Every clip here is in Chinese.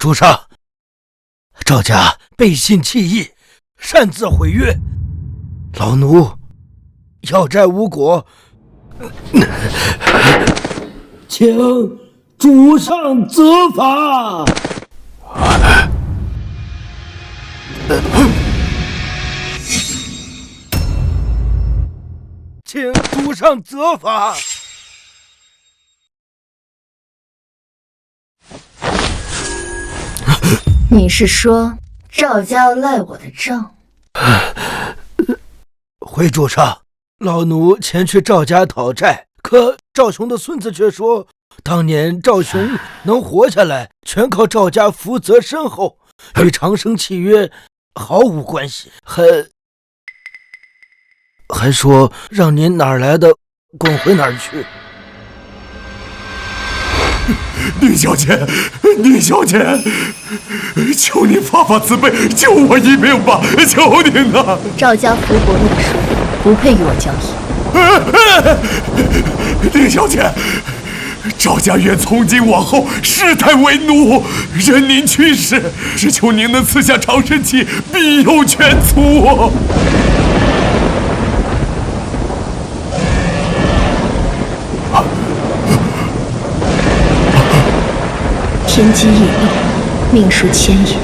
主上，赵家背信弃义，擅自毁约，老奴要债无果，请主上责罚。请主上责罚。你是说赵家要赖我的账？回主上，老奴前去赵家讨债，可赵雄的孙子却说，当年赵雄能活下来，全靠赵家福泽深厚，与长生契约毫无关系，还说让您哪儿来的滚回哪儿去。宁小姐，宁小姐，求您发发慈悲，救我一命吧！求您呐！赵家福薄命数，不配与我交易。宁小姐，赵家愿从今往后世代为奴，任您驱使，只求您能赐下长生期，必有全卒。天机异动，命数牵引，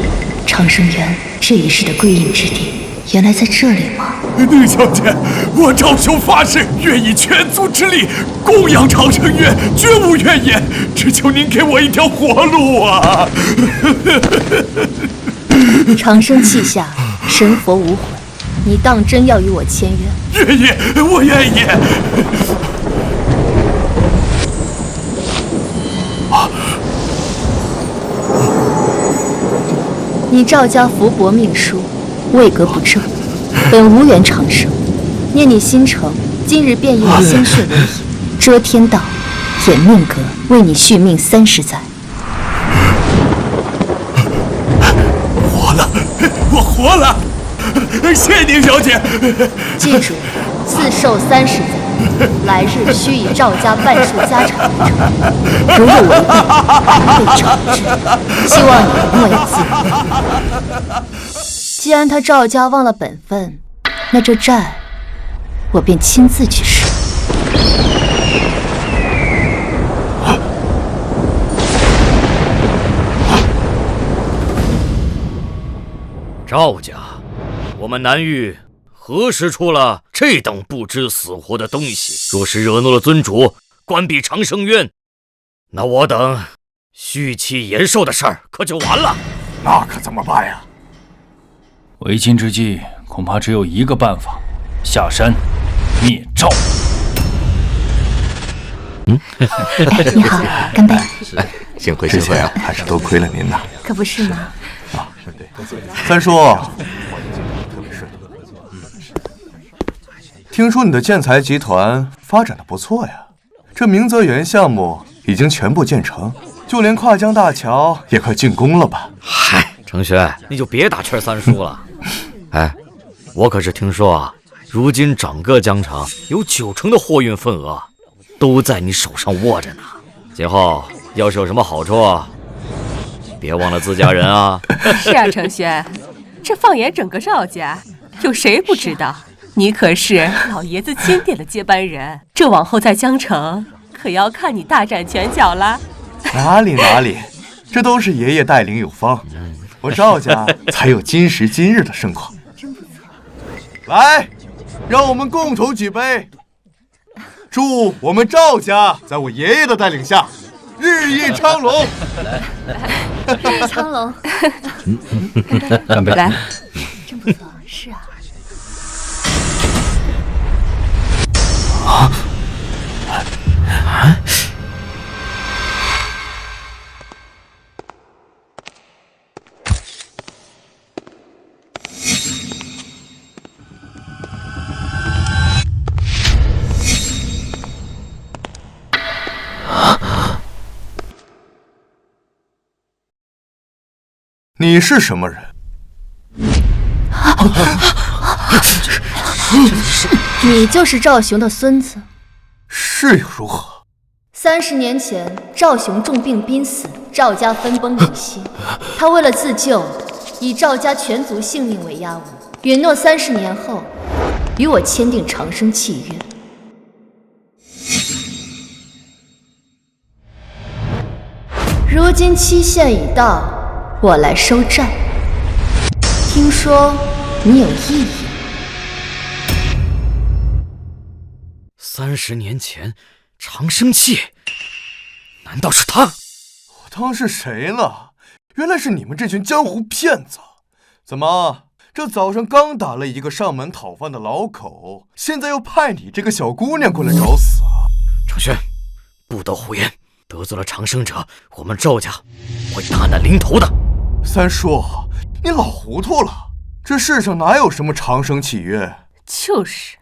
长生渊这一世的归隐之地，原来在这里吗？宁小姐，我赵雄发誓，愿以全族之力供养长生渊，绝无怨言，只求您给我一条活路啊！长生契下，神佛无悔，你当真要与我签约？愿意，我愿意。你赵家福薄命数，位格不正，本无缘长生。念你心诚，今日便以我鲜血为引，遮天道，掩命格，为你续命30载。活了，我活了！谢宁小姐。记住，自寿30载。来日须以赵家半数家产为证，如有违背，被惩治。希望你莫要自责。既然他赵家忘了本分，那这债我便亲自去赊。赵家，我们南域何时出了这等不知死活的东西？若是惹怒了尊主，关闭长生渊，那我等续期延寿的事儿可就完了。那可怎么办呀？为今之计，恐怕只有一个办法：下山灭赵。你好，干杯！幸会幸会啊，还是多亏了您呐。可不是吗？啊，对，三叔，听说你的建材集团发展的不错呀，这明泽园项目已经全部建成，就连跨江大桥也快竣工了吧？嗨，程轩，你就别打趣三叔了。哎，我可是听说啊，如今整个江城有90%的货运份额都在你手上握着呢。今后要是有什么好处，别忘了自家人啊。是啊，程轩，这放眼整个赵家，有谁不知道？你可是老爷子钦点的接班人，这往后在江城可要看你大展拳脚了。哪里，这都是爷爷带领有方，我赵家才有今时今日的盛况。来，让我们共同举杯，祝我们赵家在我爷爷的带领下日益昌隆。日益昌隆。干杯！来，真不错，是啊。你是什么人？你就是赵雄的孙子。是又如何？ 30年前，赵雄重病濒死，赵家分崩离析。他为了自救，以赵家全族性命为押物，允诺30年后与我签订长生契约。如今期限已到，我来收债。听说你有异议。30年前，长生契，难道是他？我当是谁了？原来是你们这群江湖骗子！怎么，这早上刚打了一个上门讨饭的老口，现在又派你这个小姑娘过来找死啊？程轩，不得胡言！得罪了长生者，我们赵家会大难临头的。三叔，你老糊涂了，这世上哪有什么长生契约？就是。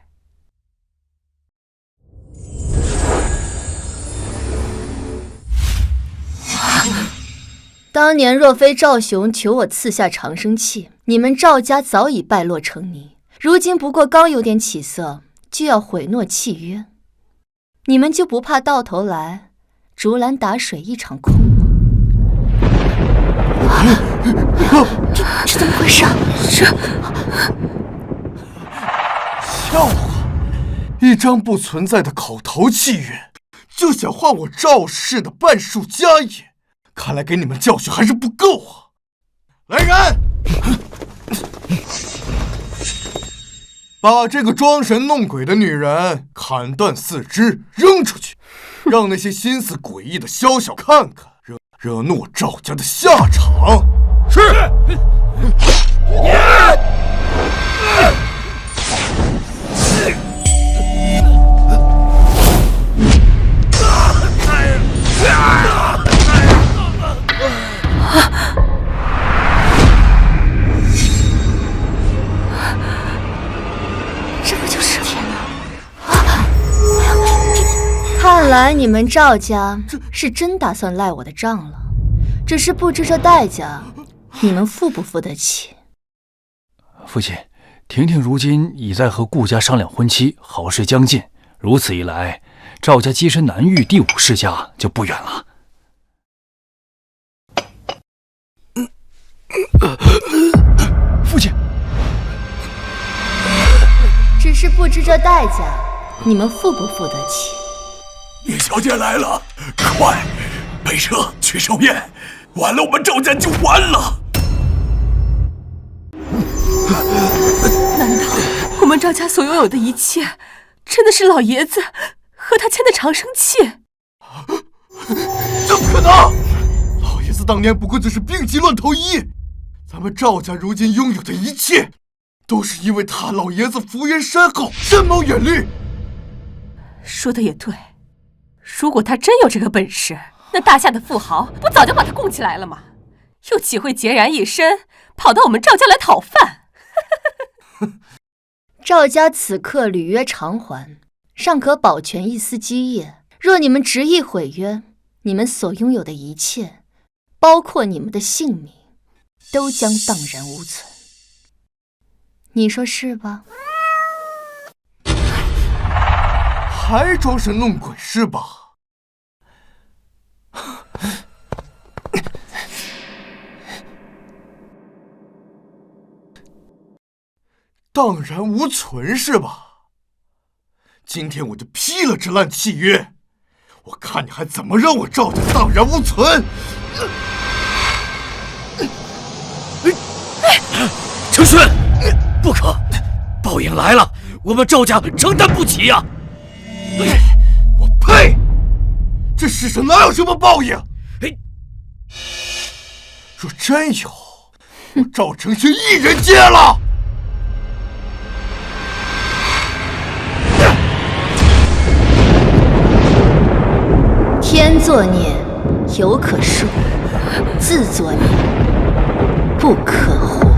当年若非赵雄求我赐下长生契，你们赵家早已败落成泥。如今不过刚有点起色，就要毁诺契约，你们就不怕到头来竹篮打水一场空吗？这怎么回事？笑话！一张不存在的口头契约，就想换我赵氏的半数家业，看来给你们教训还是不够啊！来人，把这个装神弄鬼的女人砍断四肢扔出去，让那些心思诡异的宵小看看惹怒赵家的下场。是。这不就是天哪！看来你们赵家是真打算赖我的账了，只是不知这代价你们付不付得起。父亲，婷婷如今已在和顾家商量婚期，好事将近。如此一来，赵家跻身南域第5世家就不远了。父亲，只是不知这代价你们付不付得起。叶小姐来了，快备车去寿宴，晚了我们赵家就完了。难道我们赵家所拥有的一切，真的是老爷子和他签的长生契？怎么可能？老爷子当年不过就是病急乱投医，咱们赵家如今拥有的一切，都是因为他老爷子福缘深厚，深谋远虑。说的也对，如果他真有这个本事，那大夏的富豪不早就把他供起来了吗？又岂会孑然一身跑到我们赵家来讨饭？赵家此刻履约偿还，尚可保全一丝基业。若你们执意毁约，你们所拥有的一切，包括你们的性命，都将荡然无存。你说是吧？还装神弄鬼是吧？荡然无存是吧？今天我就批了这烂契约，我看你还怎么让我赵家荡然无存！程轩，不可！报应来了，我们赵家承担不起呀！我呸！这世上哪有什么报应？若真有，我赵承轩一人接了。天作孽，犹可恕；自作孽，不可活。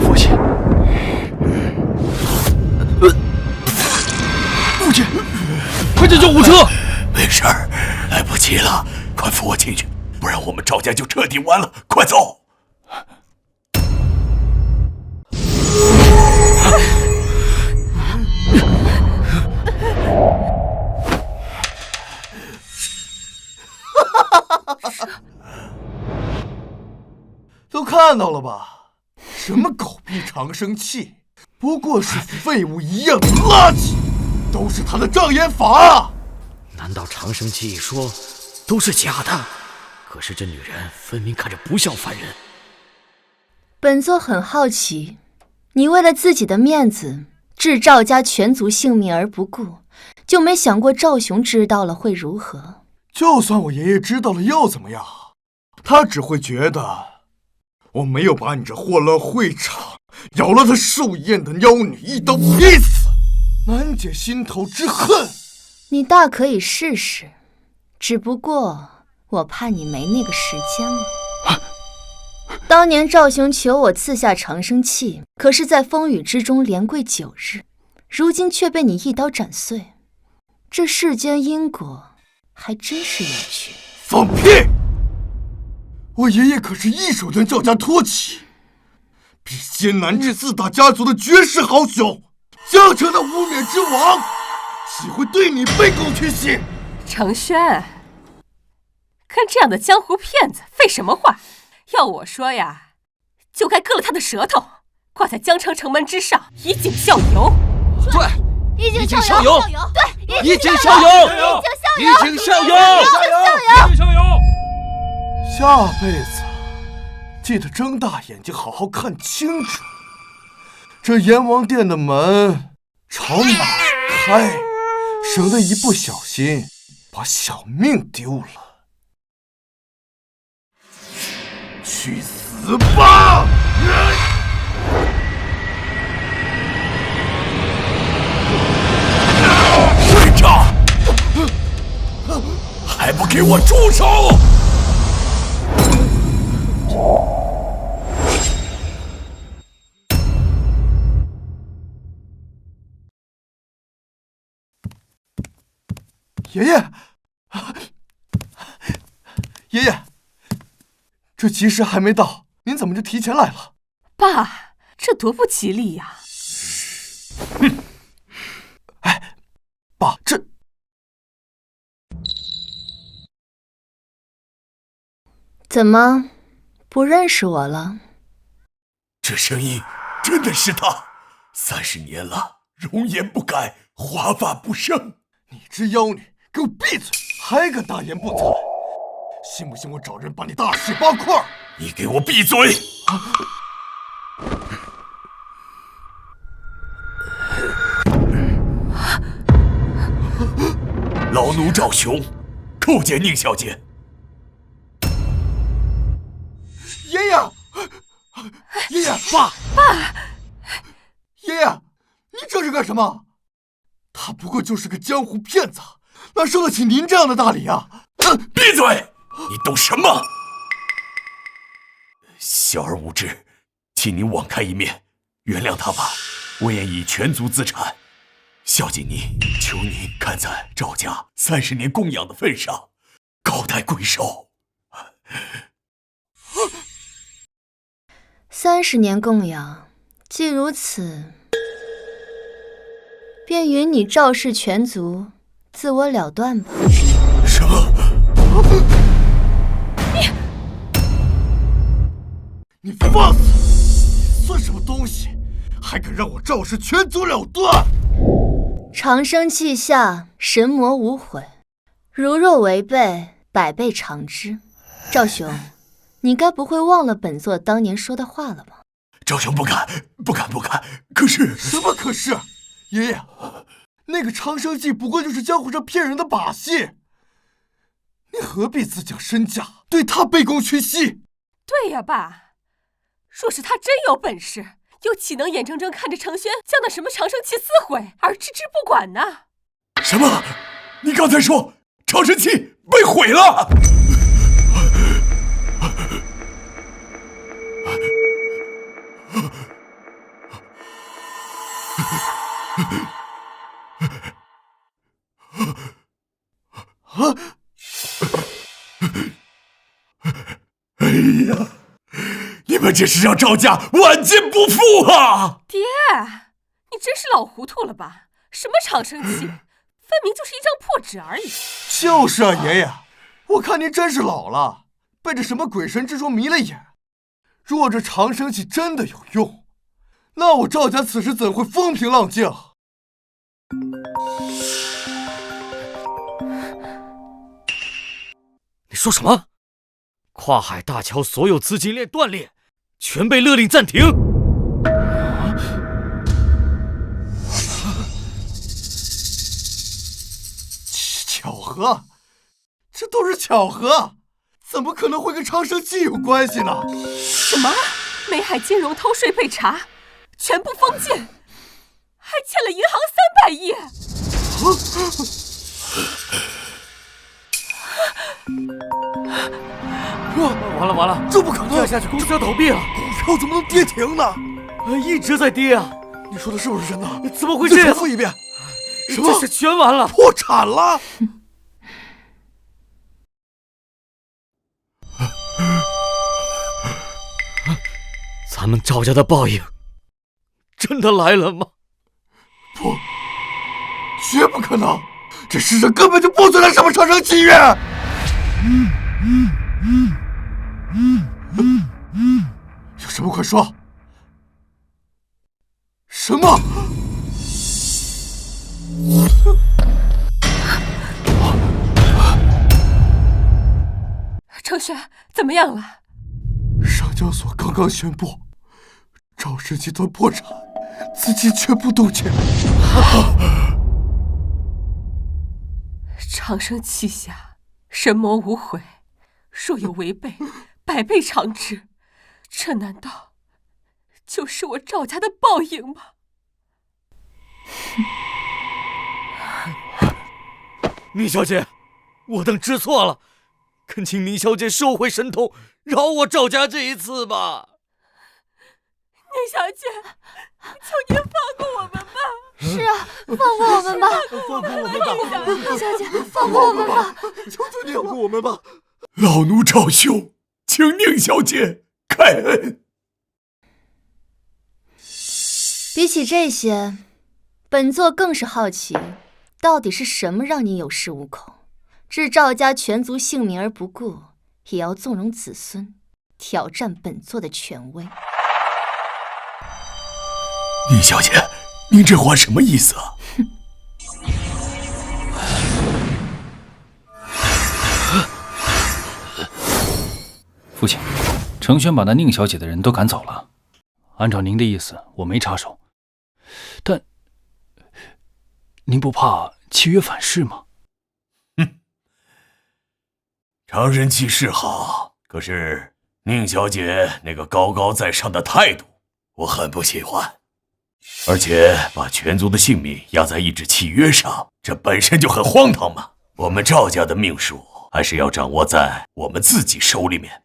父亲，父亲，快叫救护车！没事儿，来不及了，快扶我进去，不然我们赵家就彻底完了。快走！看到了吧？什么狗屁长生器，不过是废物一样的垃圾，都是他的障眼法。难道长生器一说都是假的？可是这女人分明看着不像凡人。本座很好奇，你为了自己的面子，置赵家全族性命而不顾，就没想过赵雄知道了会如何？就算我爷爷知道了又怎么样？他只会觉得我没有把你这祸乱会场、咬了他寿宴的妖女一刀劈死，难解心头之恨。你大可以试试，只不过我怕你没那个时间了。当年赵雄求我赐下长生器，可是在风雨之中连跪9日，如今却被你一刀斩碎。这世间因果还真是有趣。放屁！我爷爷可是一手将赵家托起，比肩南至4大家族的绝世豪雄，江城的无冕之王，岂会对你卑躬屈膝？程轩，跟这样的江湖骗子废什么话？要我说呀，就该割了他的舌头，挂在江城城门之上，以儆效尤。对，以儆效尤。对，以儆效尤。以儆效尤。下辈子记得睁大眼睛，好好看清楚，这阎王殿的门朝哪开，省得一不小心把小命丢了。去死吧！队长，还不给我住手！爷爷，爷爷，这吉时还没到，您怎么就提前来了？爸，这多不吉利呀！哼！哎，爸，这怎么不认识我了？这声音真的是他，30年了，容颜不改，华发不生。你只妖女，给我闭嘴！还敢大言不惭！信不信我找人把你大卸8块？你给我闭嘴！老奴赵雄，叩见宁小姐。爷爷，爷爷，爸，爷爷，你这是干什么？他不过就是个江湖骗子，哪受得起您这样的大礼啊！闭嘴！你懂什么？小儿无知，请您网开一面，原谅他吧。我愿以全族资产孝敬您，求您看在赵家30年供养的份上，高抬贵手。30年供养，既如此，便与你赵氏全族自我了断吧。什么？你放肆！你算什么东西？还敢让我赵氏全族了断？长生器下，神魔无悔，如若违背，百倍偿之。赵雄，你该不会忘了本座当年说的话了吧？赵雄不敢。可是什么可是？爷爷，那个长生计不过就是江湖上骗人的把戏，你何必自降身价，对他卑躬屈膝？对呀，爸。若是他真有本事，又岂能眼睁睁看着程轩将那什么长生器撕毁而置之不管呢？什么？你刚才说长生器被毁了？哎呀！你们这是让赵家万劫不复啊！爹，你真是老糊涂了吧？什么长生器，分明就是一张破纸而已。就是啊，爷爷，我看您真是老了，被这什么鬼神之说迷了眼。若这长生气真的有用，那我赵家此时怎会风平浪静？你说什么？跨海大桥所有资金链断裂，全被勒令暂停。巧合，这都是巧合，怎么可能会跟长生气有关系呢？什么？梅海金融偷税被查，全部封禁，还欠了银行300亿。完了！这不可能！这样下去公司要倒闭了，股票怎么能跌停呢？一直在跌啊！你说的是不是真的？怎么会这样？再重复一遍。什么？这是全完了，破产了！咱们赵家的报应真的来了吗？不，绝不可能！这世上根本就不存在什么长生契约。有什么快说！什么？程轩，怎么样了？上交所刚刚宣布，赵氏集团破产，资金全部冻结。长生气下，神魔无悔，若有违背，100倍偿之。这难道就是我赵家的报应吗？宁小姐，我等知错了，恳请宁小姐收回神通，饶我赵家这一次吧。宁小姐，求您放过我们吧！是啊，放过我们吧！放过我们吧！宁小姐，放过我们吧！求求你放过我们吧！老奴赵兄，请宁小姐开恩。比起这些，本座更是好奇，到底是什么让你有恃无恐，置赵家全族性命而不顾，也要纵容子孙挑战本座的权威？宁小姐，您这话什么意思啊？父亲，程轩把那宁小姐的人都赶走了。按照您的意思，我没插手。但您不怕契约反噬吗？长生气是好，可是宁小姐那个高高在上的态度，我很不喜欢。而且把全族的性命压在一纸契约上，这本身就很荒唐嘛。我们赵家的命数还是要掌握在我们自己手里面。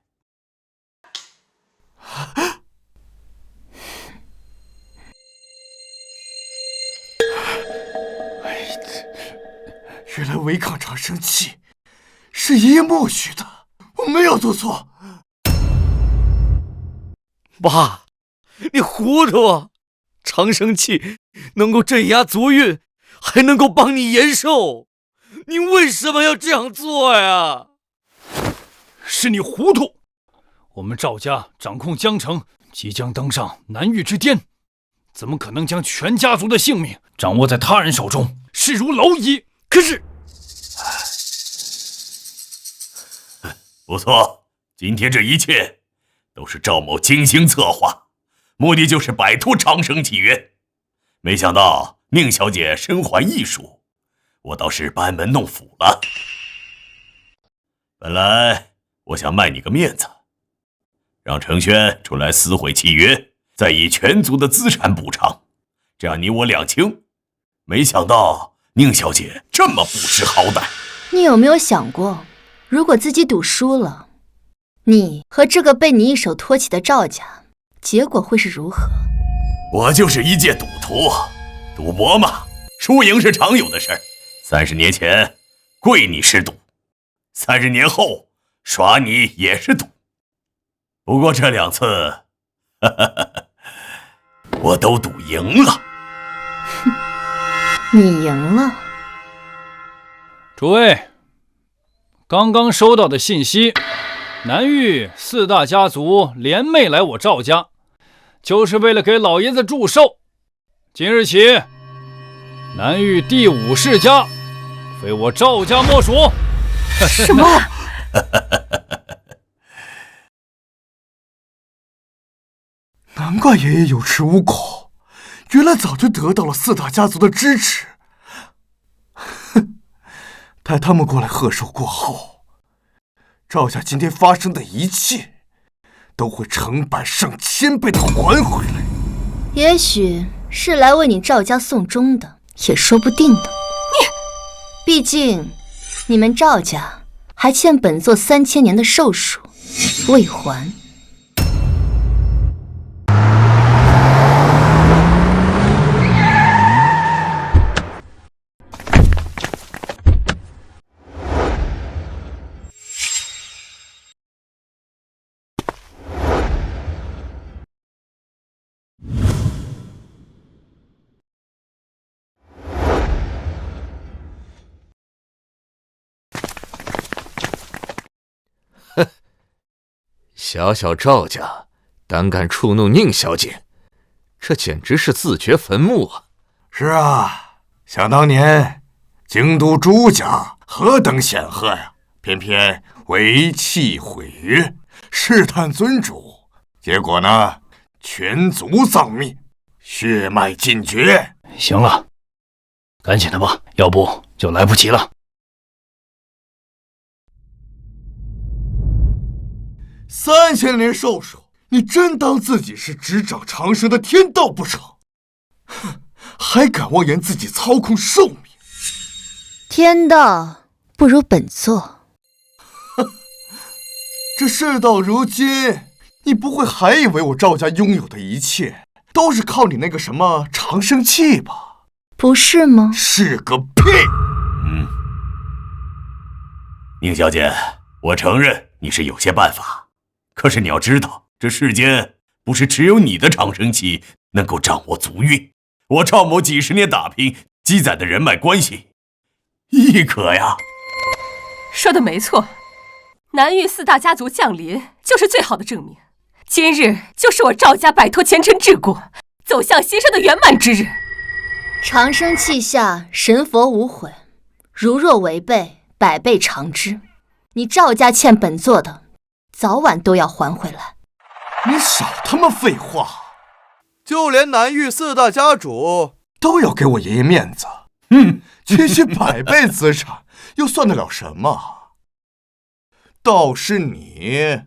原来违抗长生气是爷爷默许的，我没有做错。爸，你糊涂啊！长生气能够镇压族运，还能够帮你延寿，你为什么要这样做呀？是你糊涂！我们赵家掌控江城，即将登上南域之巅，怎么可能将全家族的性命掌握在他人手中，视如蝼蚁？可是，不错，今天这一切都是赵某精心策划，目的就是摆脱长生契约。没想到宁小姐身怀异术，我倒是班门弄斧了。本来我想卖你个面子，让程轩出来撕毁契约，再以全族的资产补偿，这样你我两清。没想到宁小姐这么不识好歹。你有没有想过，如果自己赌输了，你和这个被你一手托起的赵家，结果会是如何？我就是一介赌徒，赌博嘛，输赢是常有的事儿。30年前跪你是赌，30年后耍你也是赌。不过这2次，我都赌赢了。你赢了。诸位，刚刚收到的信息，南域4大家族联袂来我赵家，就是为了给老爷子祝寿。今日起，南域第5世家，非我赵家莫属。什么？难怪爷爷有恃无恐，原来早就得到了4大家族的支持。哼，待他们过来贺寿过后，赵家今天发生的一切，都会成百上千倍的还回来。也许是来为你赵家送终的，也说不定的。毕竟，你们赵家还欠本座3000年的寿数未还。小小赵家胆敢触怒宁小姐，这简直是自掘坟墓啊！是啊，想当年京都朱家何等显赫呀，偏偏为气毁约，试探尊主，结果呢，全族丧命，血脉尽绝。行了，赶紧的吧，要不就来不及了。3000年寿数，你真当自己是执掌长生的天道不成？哼，还敢妄言自己操控寿命？天道不如本座。哼，这事到如今，你不会还以为我赵家拥有的一切都是靠你那个什么长生器吧？不是吗？是个屁！宁小姐，我承认你是有些办法。可是你要知道，这世间不是只有你的长生期能够掌握足运。我赵某几十年打拼积攒的人脉关系，亦可呀。说的没错，南域4大家族降临就是最好的证明。今日就是我赵家摆脱前尘桎梏，走向新生的圆满之日。长生器下神佛无悔，如若违背，100倍偿之。你赵家欠本座的，早晚都要还回来。你少他妈废话！就连南域4大家主都要给我爷爷面子，区区100倍资产又算得了什么？倒是你，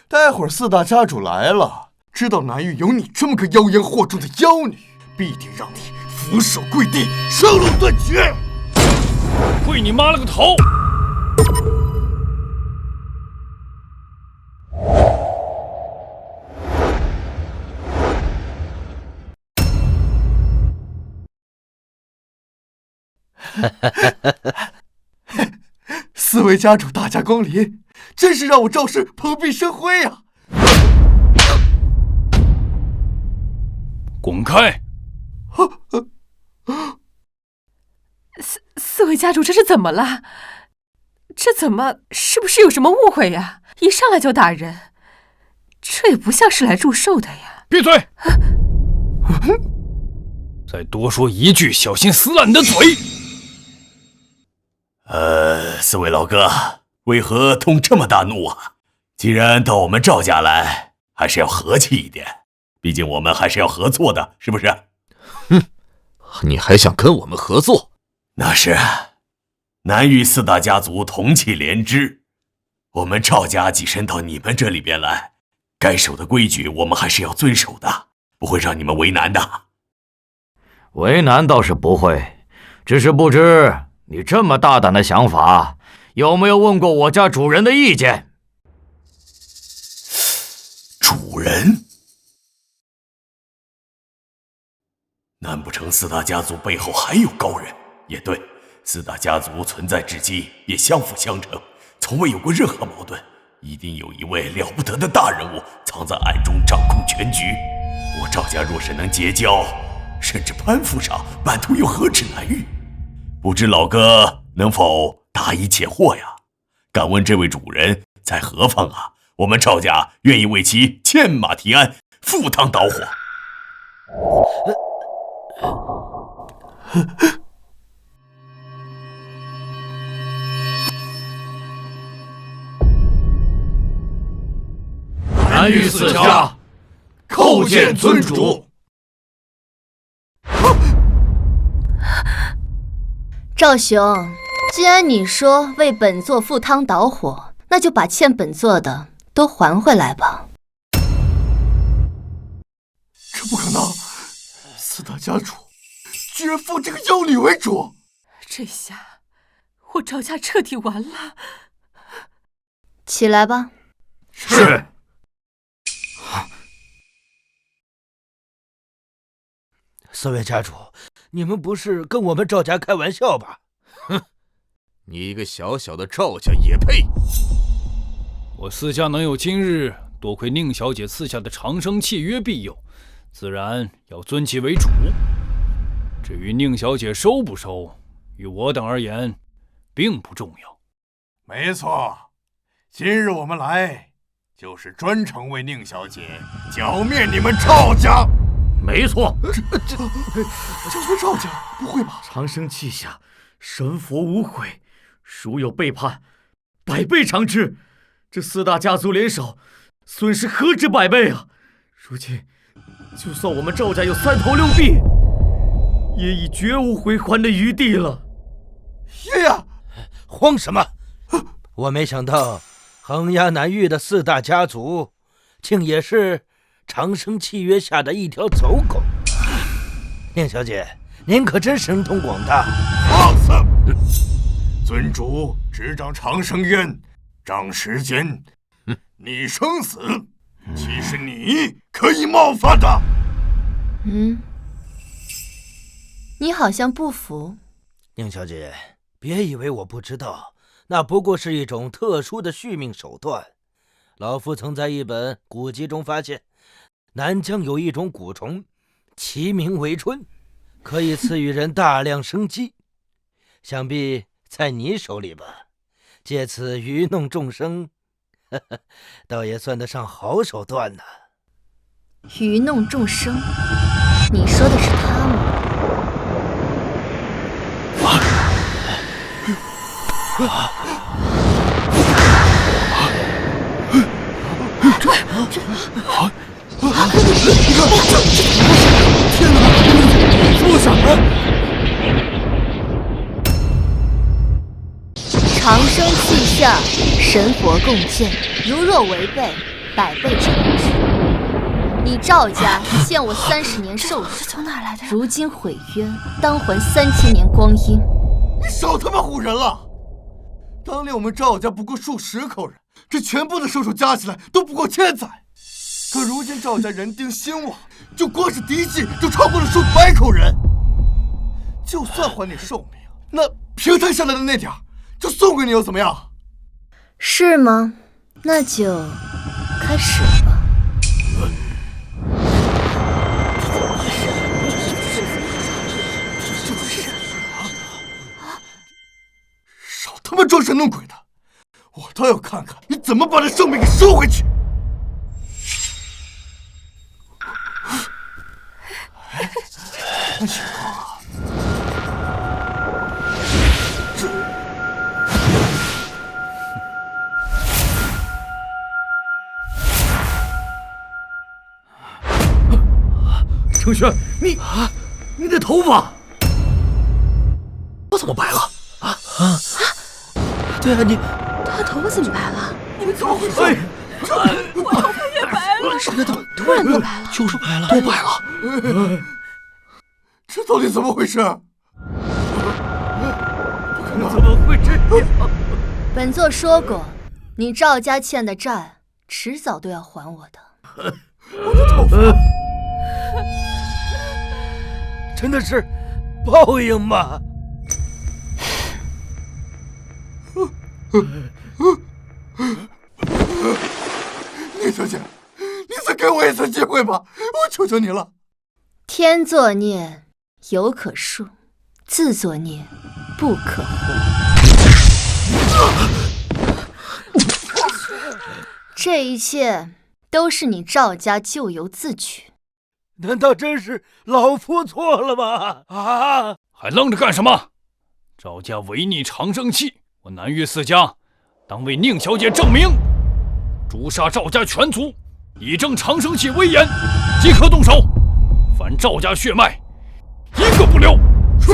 待会儿4大家主来了，知道南域有你这么个妖言惑众的妖女，必定让你俯首跪地，生龙断绝！跪你妈了个头！4位家主大驾光临，真是让我赵氏蓬荜生辉啊！滚开！四位家主，这是怎么了？是不是有什么误会呀？一上来就打人，这也不像是来祝寿的呀！闭嘴！再多说一句，小心撕烂你的嘴！4位老哥，为何动这么大怒啊？既然到我们赵家来，还是要和气一点，毕竟我们还是要合作的，是不是？你还想跟我们合作？那是，南域4大家族同气连枝，我们赵家跻身到你们这里边来，该守的规矩我们还是要遵守的，不会让你们为难的。为难倒是不会，只是不知你这么大胆的想法，有没有问过我家主人的意见？主人？难不成4大家族背后还有高人？也对，4大家族存在至今也相辅相成，从未有过任何矛盾，一定有一位了不得的大人物藏在暗中掌控全局。我赵家若是能结交，甚至攀附上，版图又何止难遇？不知老哥能否答疑解惑呀？敢问这位主人在何方啊？我们赵家愿意为其牵马提鞍，赴汤蹈火。南域四家叩见尊主。赵雄，既然你说为本座赴汤蹈火，那就把欠本座的都还回来吧。这不可能！四大家主居然奉这个妖女为主，这下我赵家彻底完了。起来吧。是。四位家主，你们不是跟我们赵家开玩笑吧？哼，你一个小小的赵家也配？我四家能有今日，多亏宁小姐赐下的长生契约庇佑，自然要尊其为主。至于宁小姐收不收，于我等而言，并不重要。没错，今日我们来，就是专程为宁小姐剿灭你们赵家。没错，就是赵家，不会吧？长生契下，神佛无悔，孰有背叛，百倍偿之。这四大家族联手，损失何止百倍啊！如今，就算我们赵家有3头6臂，也已绝无回还的余地了。爷爷，慌什么？我没想到横压南域的四大家族，竟也是长生契约下的一条走狗。宁小姐，您可真神通广大。放肆！尊主执掌长生渊，掌时间，你生死，岂是你可以冒犯的？你好像不服。宁小姐，别以为我不知道，那不过是一种特殊的续命手段。老夫曾在一本古籍中发现，南疆有一种蛊虫，其名为春，可以赐予人大量生机。想必在你手里吧，借此愚弄众生，倒也算得上好手段呢。愚弄众生？你说的是他吗？天哪！怎么回长生契下，神佛共鉴，如若违背，百倍偿之。你赵家欠我30年寿数，从哪来的？如今毁约，当还3000年光阴。你少他妈唬人了！当年我们赵家不过数10口人，这全部的寿数加起来都不过1000载。可如今赵家人丁兴旺，就光是嫡系就超过了数百口人。就算还你寿命，那平摊下来的那点儿，就送给你又怎么样？是吗？那就开始吧。少他妈装神弄鬼的！我倒要看看你怎么把这寿命给收回去！真情况啊！程轩，你的头发，我怎么白了？对啊，他头发怎么白了？你们怎么回事？我头发也白了，是的，突然都白了，就是白了，都白了。这到底怎么回事？怎么会这样？本座说过，你赵家欠的债，迟早都要还我的。我的头发，真的是报应吗？宁小姐，你再给我一次机会吧，我求求你了。天作孽，犹可恕；自作孽，不可活。这一切都是你赵家咎由自取。难道真是老夫错了吗？啊！还愣着干什么？赵家违逆长生契，我南岳四家当为宁小姐证明，诛杀赵家全族，以正长生契威严，即刻动手。凡赵家血脉，一个不留。是。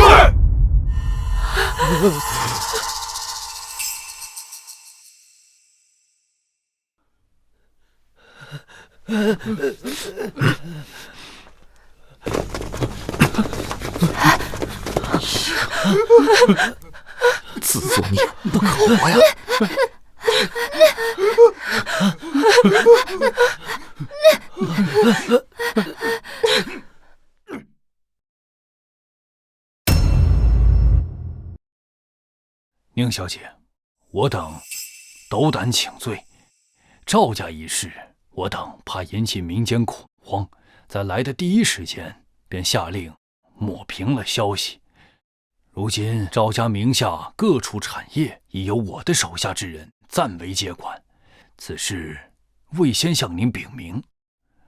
自作孽不可活呀！宁小姐，我等斗胆请罪。赵家一事，我等怕引起民间恐慌，在来的第一时间便下令抹平了消息。如今赵家名下各处产业已由我的手下之人暂为接管，此事未先向您禀明，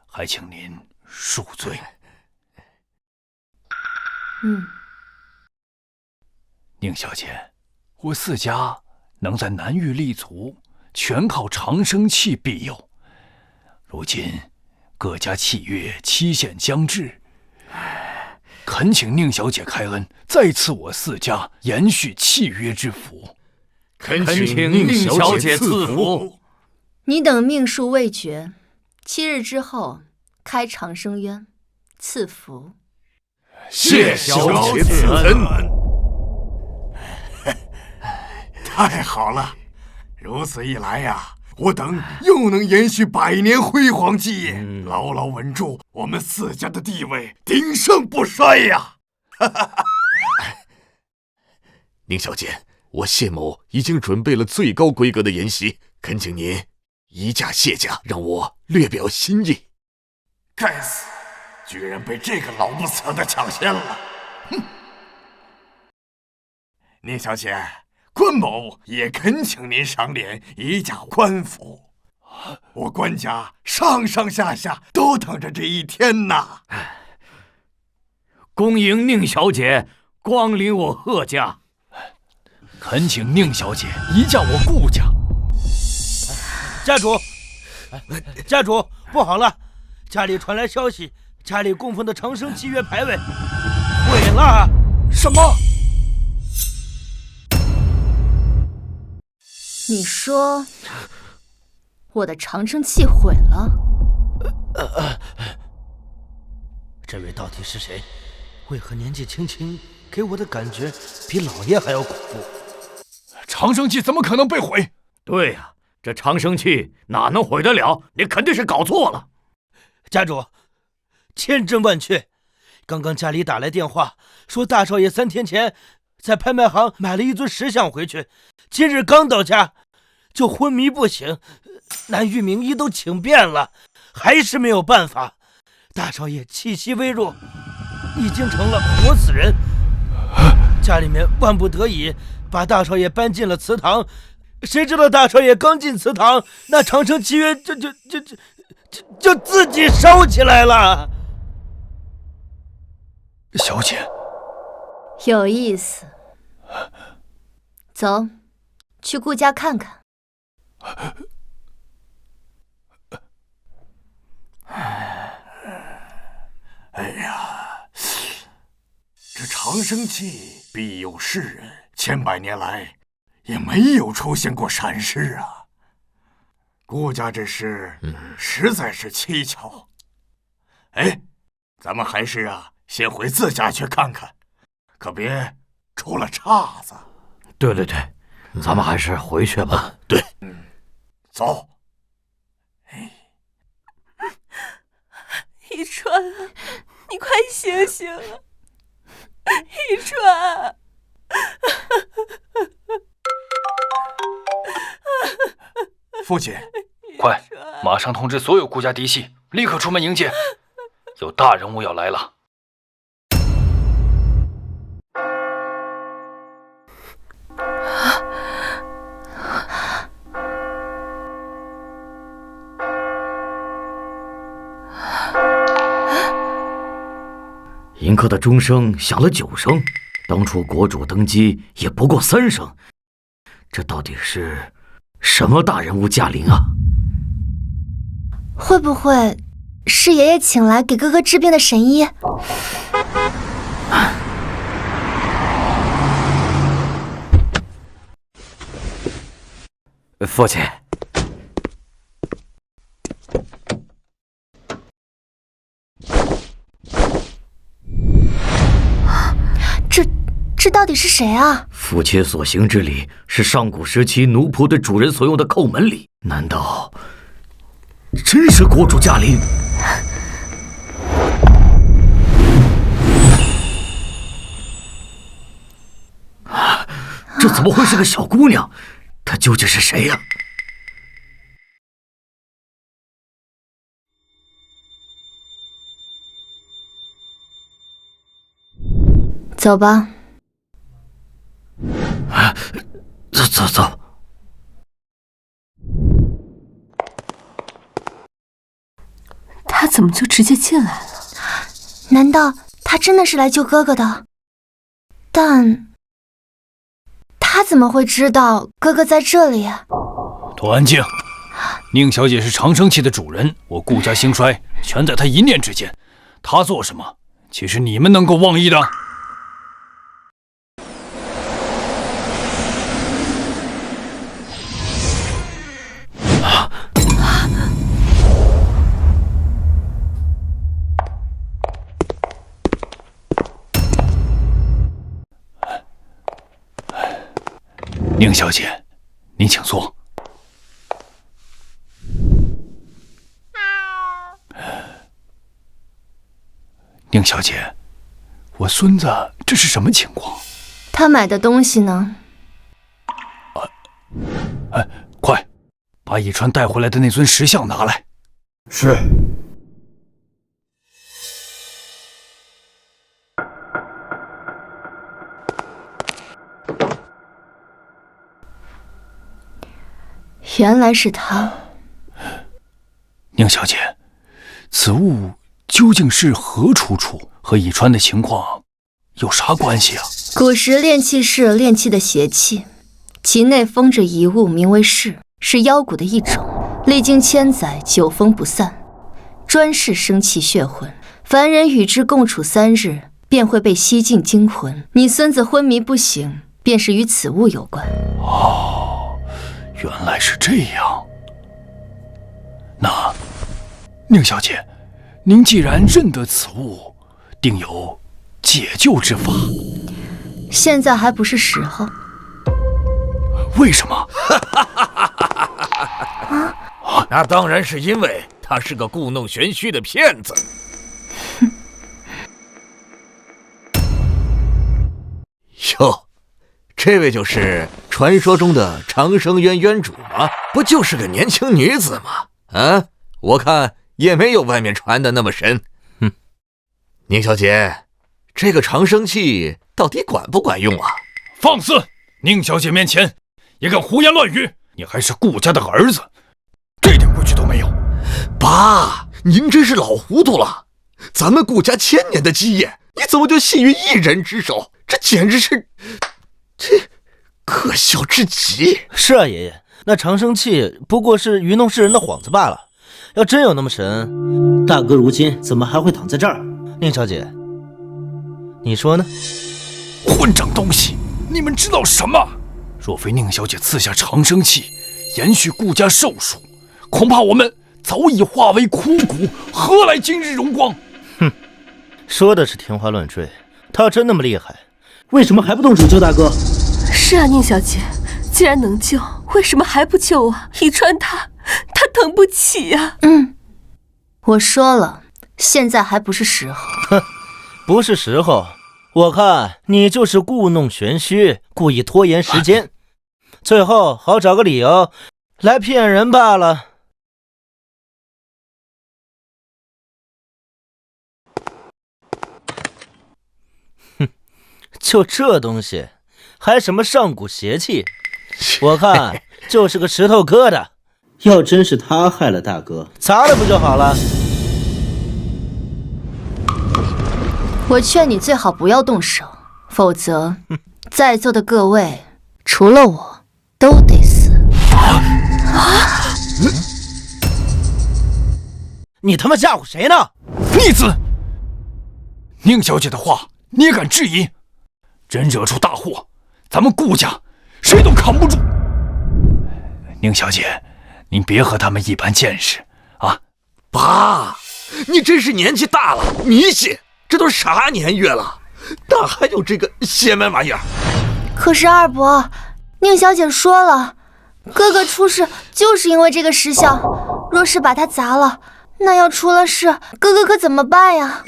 还请您恕罪。宁小姐，我四家能在南域立足，全靠长生契庇佑。如今各家契约期限将至，恳请宁小姐开恩，再赐我四家延续契约之福。恳请宁小姐赐福。你等命数未决，7日之后开长生渊，赐福。谢小姐赐恩。太好了，如此一来呀，我等又能延续100年辉煌基业，牢牢稳住我们四家的地位，鼎盛不衰呀！宁小姐，我谢某已经准备了最高规格的筵席，恳请您移驾谢驾，让我略表心意。该死，居然被这个老不死的抢先了！哼！宁小姐，关某也恳请您赏脸移驾官府，我关家上上下下都等着这一天呐！恭迎宁小姐光临我贺家，恳请宁小姐移驾我顾家。家主，家主，不好了！家里传来消息，家里供奉的长生契约牌位毁了。什么？你说我的长生契毁了？这位到底是谁？为何年纪轻轻，给我的感觉比老爷还要恐怖？长生契怎么可能被毁？对呀，这长生契哪能毁得了？你肯定是搞错了。家主，千真万确。刚刚家里打来电话，说大少爷3天前在拍卖行买了一尊石像回去，今日刚到家就昏迷不醒，南域名医都请遍了，还是没有办法。大少爷气息微弱，已经成了活死人。家里面万不得已把大少爷搬进了祠堂，谁知道大少爷刚进祠堂，那长生契约就自己烧起来了。小姐，有意思。走，去顾家看看。哎呀，这长生契庇佑世人，千百年来也没有出现过闪失啊。顾家这事实在是蹊跷。哎，咱们还是先回自家去看看，可别出了岔子。对，咱们还是回去吧。对，走。一川，你快醒醒啊！一川，父亲，快，马上通知所有顾家嫡系，立刻出门迎接，有大人物要来了。迎客的钟声响了9声，当初国主登基也不过3声，这到底是什么大人物驾临啊？会不会是爷爷请来给哥哥治病的神医？父亲，这到底是谁啊？父亲所行之礼是上古时期奴仆对主人所用的叩门礼，难道真是国主驾临？这怎么会是个小姑娘？她究竟是谁呀？走吧。走。他怎么就直接进来了？难道他真的是来救哥哥的？但他怎么会知道哥哥在这里？都安静！宁小姐是长生器的主人，我顾家兴衰全在她一念之间。她做什么，岂是你们能够妄议的？宁小姐，您请坐。宁小姐，我孙子这是什么情况？他买的东西呢？快，把以川带回来的那尊石像拿来。是。原来是他。宁小姐，此物究竟是何出处？和以川的情况有啥关系啊？古时炼器是炼器的邪气，其内封着一物，名为噬，是妖蛊的一种，历经千载，久封不散，专是生气血魂。凡人与之共处3日，便会被吸尽精魂。你孙子昏迷不醒，便是与此物有关。原来是这样。那，宁小姐，您既然认得此物，定有解救之法。现在还不是时候。为什么？那当然是因为他是个故弄玄虚的骗子。哟，这位就是传说中的长生渊渊主吗？不就是个年轻女子吗？啊，我看也没有外面传的那么神。宁小姐，这个长生器到底管不管用啊？放肆！宁小姐面前也敢胡言乱语，你还是顾家的儿子，这点规矩都没有。爸，您真是老糊涂了。咱们顾家1000年的基业，你怎么就系于一人之手？这简直是，这可笑至极。是啊，爷爷，那长生器不过是愚弄世人的幌子罢了。要真有那么神，大哥如今怎么还会躺在这儿？宁小姐，你说呢？混账东西，你们知道什么？若非宁小姐赐下长生器，延续顾家寿数，恐怕我们早已化为枯骨，何来今日荣光？哼，说的是天花乱坠。他要真那么厉害，为什么还不动手救大哥？是啊，宁小姐，既然能救，为什么还不救啊？以川他等不起呀。我说了，现在还不是时候。哼，不是时候。我看你就是故弄玄虚，故意拖延时间，最后好找个理由来骗人罢了。哼，就这东西，还什么上古邪气？我看就是个石头疙瘩。要真是他害了大哥，砸了不就好了？我劝你最好不要动手，否则在座的各位除了我都得死。你他妈吓唬谁呢？逆子！宁小姐的话你也敢质疑？真惹出大祸，咱们顾家谁都扛不住。宁小姐，您别和他们一般见识啊！爸，你真是年纪大了，迷信，这都啥年月了，哪还有这个邪门玩意儿？可是二伯，宁小姐说了，哥哥出事就是因为这个石像，若是把它砸了，那要出了事，哥哥可怎么办呀？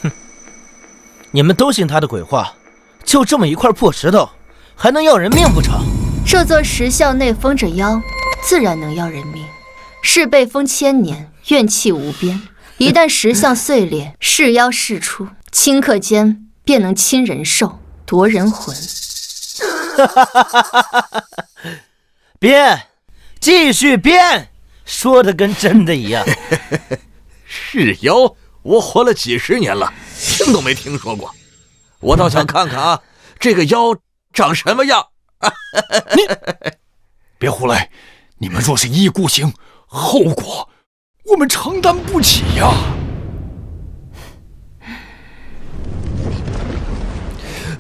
哼，你们都信他的鬼话，就这么一块破石头，还能要人命不成？这座石像内封着妖，自然能要人命。是被封千年，怨气无边。一旦石像碎裂，是妖释出，顷刻间便能侵人兽，夺人魂。编，继续编，说的跟真的一样。是妖，我活了几十年了，听都没听说过。我倒想看看啊，这个妖长什么样。你别胡来！你们若是一意孤行，后果我们承担不起呀！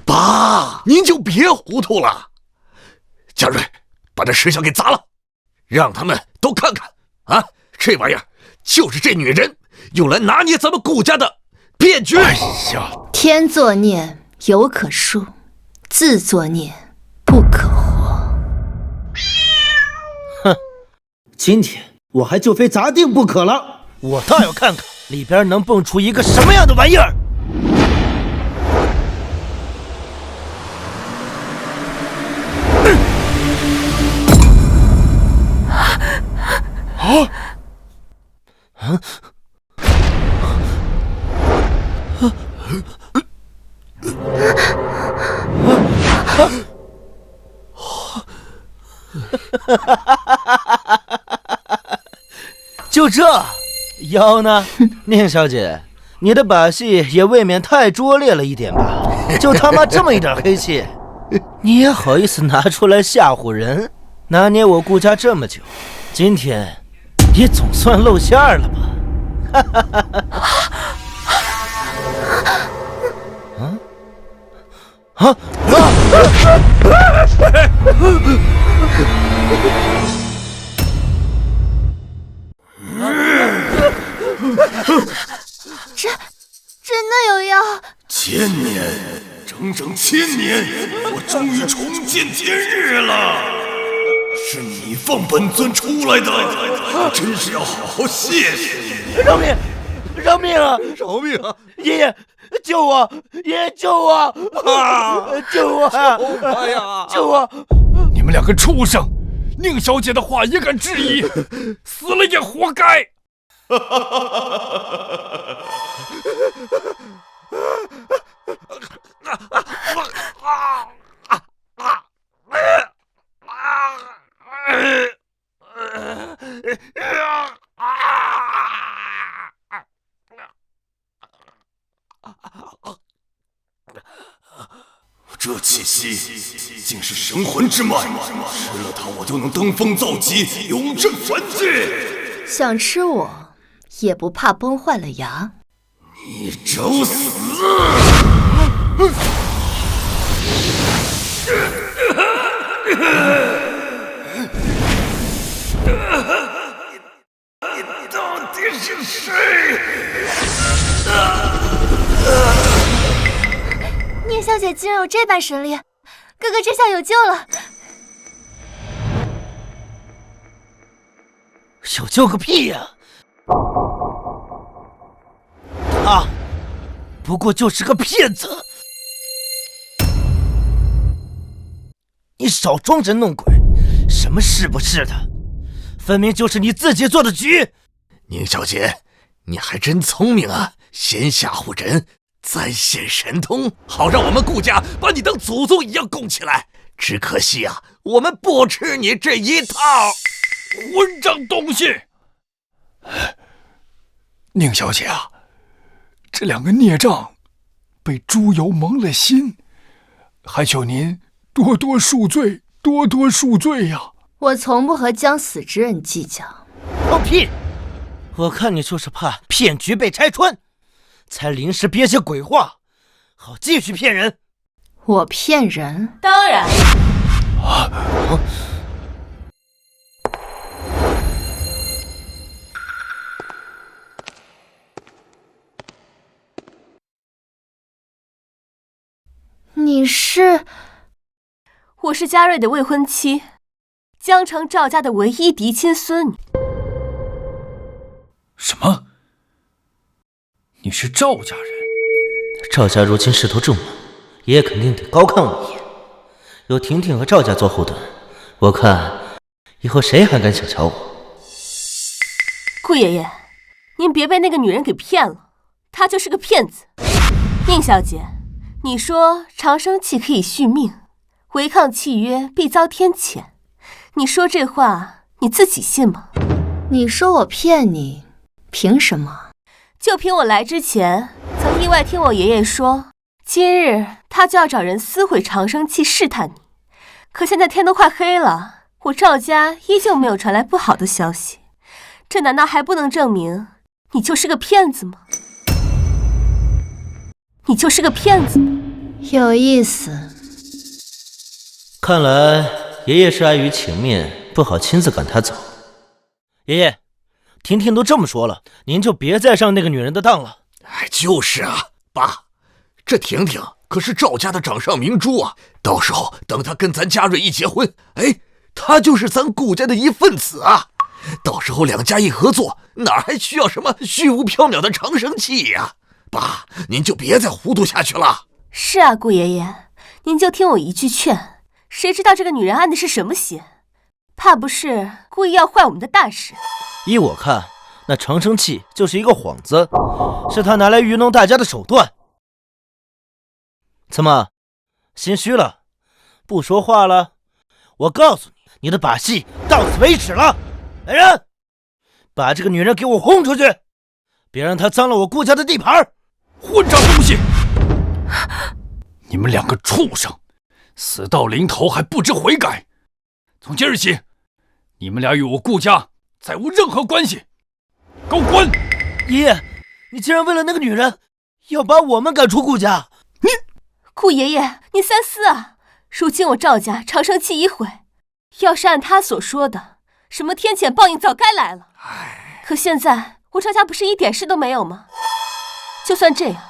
爸，您就别糊涂了。嘉瑞，把这石像给砸了，让他们都看看啊！这玩意儿就是这女人用来拿捏咱们顾家的骗局。哎呀，天作孽犹可恕，自作孽不可活。哼，今天我还就非砸定不可了。我倒要看看里边能蹦出一个什么样的玩意儿。就这妖呢？宁小姐，你的把戏也未免太拙劣了一点吧？就他妈这么一点黑气，你也好意思拿出来吓唬人？拿捏我顾家这么久，今天也总算露馅了吧？真的有妖！千年，整整千年，我终于重见天日了。是你放本尊出来的，我真是要好好谢谢你。饶命！饶命啊！饶命啊！爷爷，救我！爷爷，救我！救我！哎呀！救我！你们两个畜生！宁小姐的话也敢质疑，死了也活该！这气息竟是神魂之脉，吃了它我就能登峰造极，永镇凡界。想吃我，也不怕崩坏了牙。你找死！你到底是谁？宁小姐竟然有这般神力，哥哥这下有救了。有救个屁呀！他不过就是个骗子，你少装神弄鬼，什么是不是的，分明就是你自己做的局。宁小姐，你还真聪明啊，先吓唬人，再现神通，好让我们顾家把你当祖宗一样供起来。只可惜啊，我们不吃你这一套。混账东西！宁小姐啊，这两个孽障被猪油蒙了心，还求您多多恕罪，多多恕罪呀！我从不和将死之人计较。放屁！我看你就是怕骗局被拆穿，才临时编些鬼话，好继续骗人。我骗人？当然。你是？我是嘉瑞的未婚妻，江城赵家的唯一嫡亲孙女。什么？你是赵家人？赵家如今势头正猛，爷爷肯定得高看我一眼。有婷婷和赵家做后盾，我看以后谁还敢小瞧我？顾爷爷，您别被那个女人给骗了，她就是个骗子。宁小姐，你说长生契可以续命，违抗契约必遭天谴，你说这话你自己信吗？你说我骗你，凭什么？就凭我来之前曾意外听我爷爷说，今日他就要找人撕毁长生契试探你。可现在天都快黑了，我赵家依旧没有传来不好的消息，这难道还不能证明你就是个骗子吗？你就是个骗子吗？有意思。看来爷爷是碍于情面，不好亲自赶她走。爷爷，婷婷都这么说了，您就别再上那个女人的当了。哎，就是啊，爸，这婷婷可是赵家的掌上明珠啊！到时候等她跟咱嘉瑞一结婚，哎，她就是咱顾家的一份子啊！到时候两家一合作，哪还需要什么虚无缥缈的长生契呀？爸，您就别再糊涂下去了。是啊，顾爷爷，您就听我一句劝，谁知道这个女人安的是什么心？怕不是故意要坏我们的大事？依我看，那长生契就是一个幌子，是他拿来愚弄大家的手段。怎么，心虚了？不说话了？我告诉你，你的把戏到此为止了。来人，把这个女人给我轰出去，别让她脏了我顾家的地盘。混账东西！你们两个畜生，死到临头还不知悔改！从今日起，你们俩与我顾家再无任何关系，给我滚！爷爷，你竟然为了那个女人，要把我们赶出顾家！你，顾爷爷，你三思啊！如今我赵家长生契已毁，要是按他所说的，什么天谴报应早该来了。可现在我赵家不是一点事都没有吗？就算这样，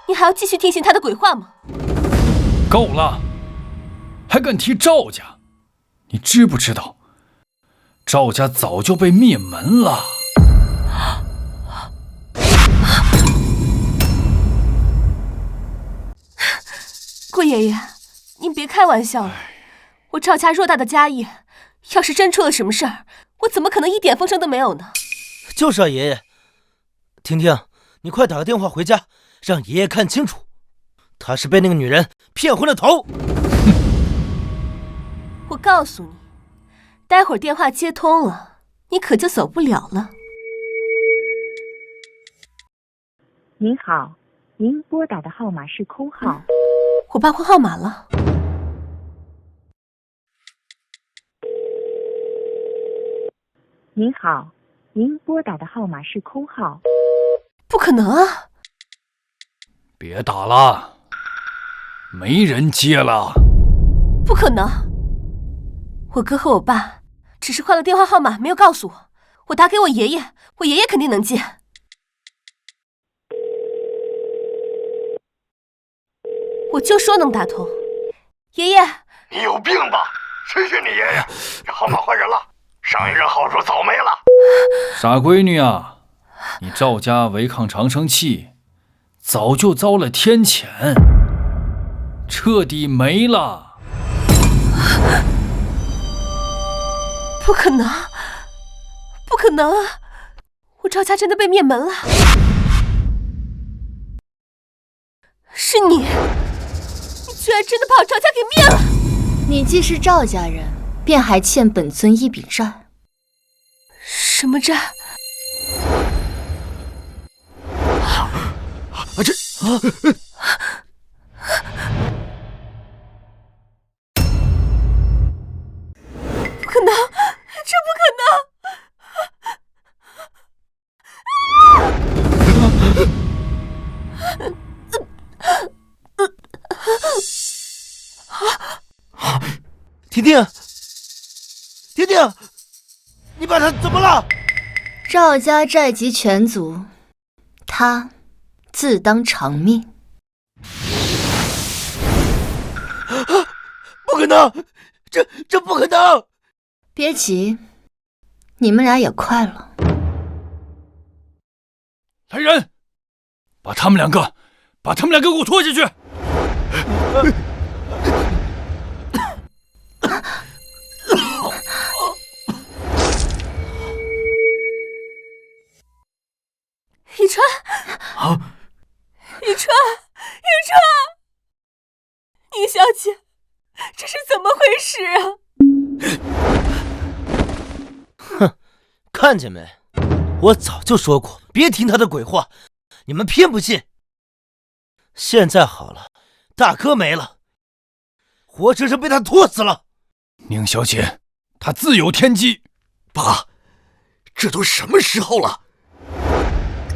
你还要继续听信他的鬼话吗？够了，还敢提赵家？你知不知道，赵家早就被灭门了。顾爷爷，您别开玩笑了，我赵家偌大的家业，要是真出了什么事儿，我怎么可能一点风声都没有呢？就是啊，爷爷。婷婷，你快打个电话回家，让爷爷看清楚，他是被那个女人骗昏了头。我告诉你，待会儿电话接通了，你可就走不了了。您好，您拨打的号码是空号。我爸换号码了。您好，您拨打的号码是空号。不可能啊！别打了，没人接了。不可能！我哥和我爸只是换了电话号码，没有告诉我。我打给我爷爷，我爷爷肯定能接。我就说能打通。爷爷，你有病吧？谁是你爷爷？这号码换人了，上一任号说早没了。傻闺女啊，你赵家违抗长生契，早就遭了天谴，彻底没了。不可能，不可能啊！我赵家真的被灭门了。是你，你居然真的把我赵家给灭了！你既是赵家人，便还欠本尊一笔债。什么债？婷婷，婷婷，你把他怎么了？赵家债及全族，他自当偿命。不可能，这不可能！别急，你们俩也快了。来人，把他们两个给我拖下去！以川，以川，宁小姐，这是怎么回事啊？哼，看见没？我早就说过，别听他的鬼话，你们偏不信。现在好了，大哥没了，活生生被他拖死了。宁小姐，她自有天机。爸，这都什么时候了？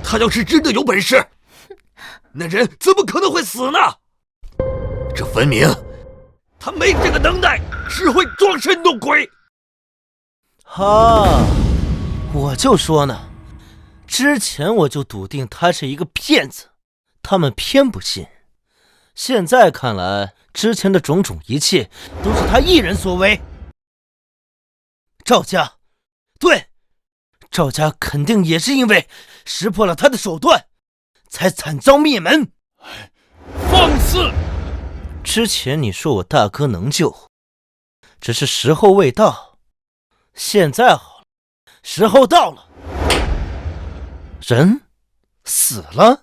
他要是真的有本事，那人怎么可能会死呢？这分明他没这个能耐，只会装神弄鬼。哈，我就说呢，之前我就笃定他是一个骗子，他们偏不信。现在看来，之前的种种一切都是他一人所为。赵家，对，赵家肯定也是因为识破了他的手段，才惨遭灭门。放肆！之前你说我大哥能救，只是时候未到。现在好了，时候到了，人死了。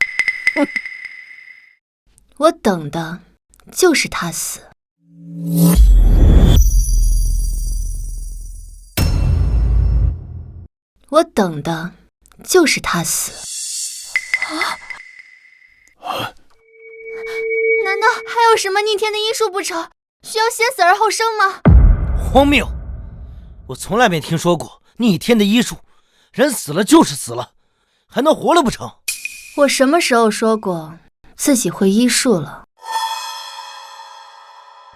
我等的就是他死。我等的就是他死。难道还有什么逆天的医术不成？需要先死而后生吗？荒谬！我从来没听说过逆天的医术，人死了就是死了，还能活了不成？我什么时候说过自己会医术了？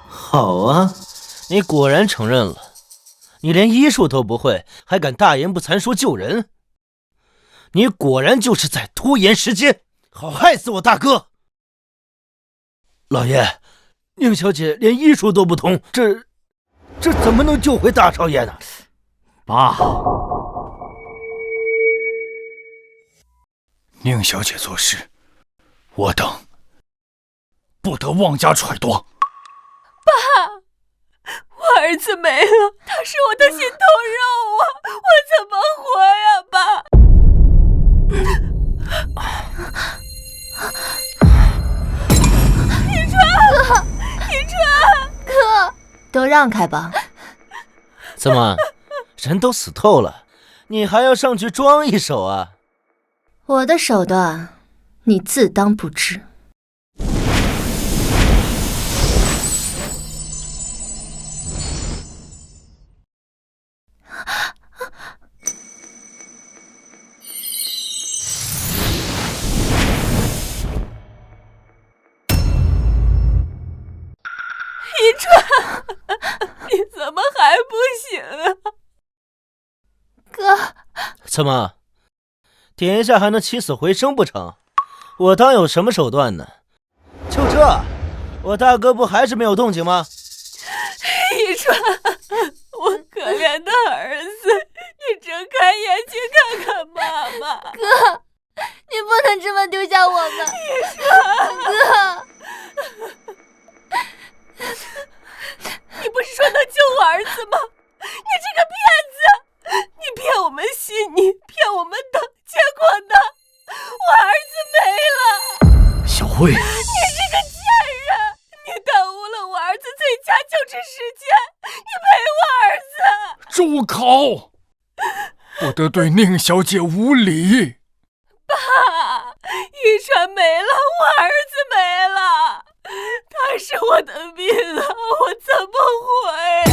好啊，你果然承认了，你连医术都不会，还敢大言不惭说救人？你果然就是在拖延时间，好害死我大哥！老爷，宁小姐连医术都不通，这怎么能救回大少爷呢？爸，宁小姐做事，我等不得妄加揣度。爸，我儿子没了，他是我的心头肉啊，我怎么活呀，爸？一川，哥，都让开吧。怎么，人都死透了，你还要上去装一手啊？我的手段，你自当不知。一川，你怎么还不醒啊？哥，怎么，点一下还能起死回生不成？我当有什么手段呢？就这，我大哥不还是没有动静吗？一川，我可怜的儿子，你睁开眼睛看看妈妈。哥，你不能这么丢下我们。一川，哥。你不是说能救我儿子吗？你这个骗子！你骗我们信你，骗我们等，结果呢？我儿子没了！小慧，你这个贱人！你耽误了我儿子最佳救治时间，你赔我儿子！住口！不得对宁小姐无礼！爸，一川没了，我儿子没了，他是我的命啊，我怎么活呀？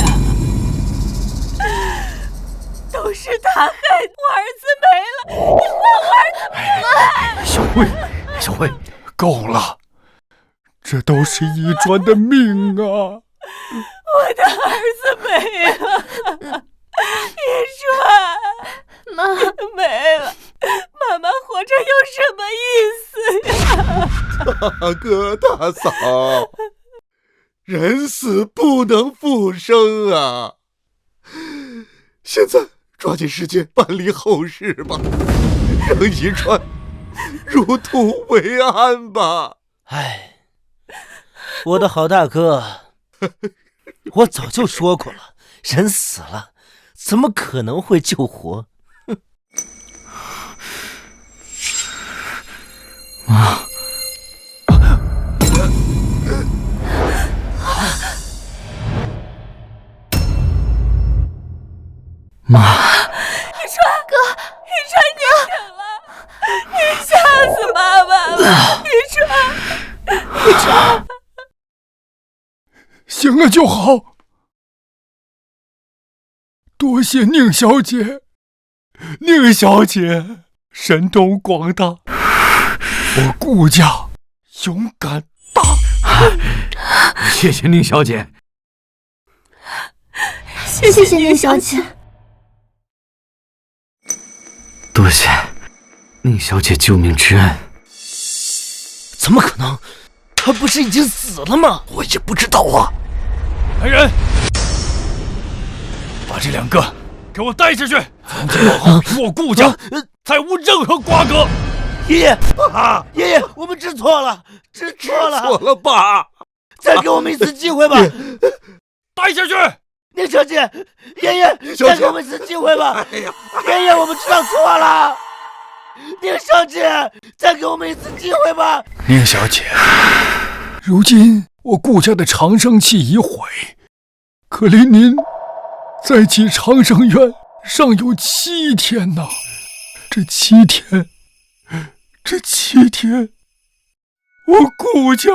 都是他害我儿子没了，你还我儿子命来！小慧，够了，这都是一川的命啊！我的儿子没了，一川，妈没了，妈妈活着有什么意思呀？大哥大嫂，人死不能复生啊！现在抓紧时间办理后事吧，让一川入土为安吧。哎，我的好大哥，我早就说过了，人死了怎么可能会救活？妈，妈，一川你醒了，你吓死妈妈了，一川，醒了就好。多谢宁小姐，宁小姐神通广大，我顾家勇敢大。谢谢宁小姐。谢谢宁小姐。多谢宁小姐救命之恩。怎么可能？他不是已经死了吗？我也不知道啊。来人，把这两个给我带下去。从今往后与我顾家再无任何瓜葛。爷爷，爷爷，我们知错了，知错了吧？再给我们一次机会吧。带下去。宁小姐，爷爷，再给我们一次机会吧。哎呀，爷爷，我们知道错了。宁小姐，再给我们一次机会吧。宁小姐，如今我顾家的长生期已毁，可离您再起长生院尚有7天呐。这7天，我顾家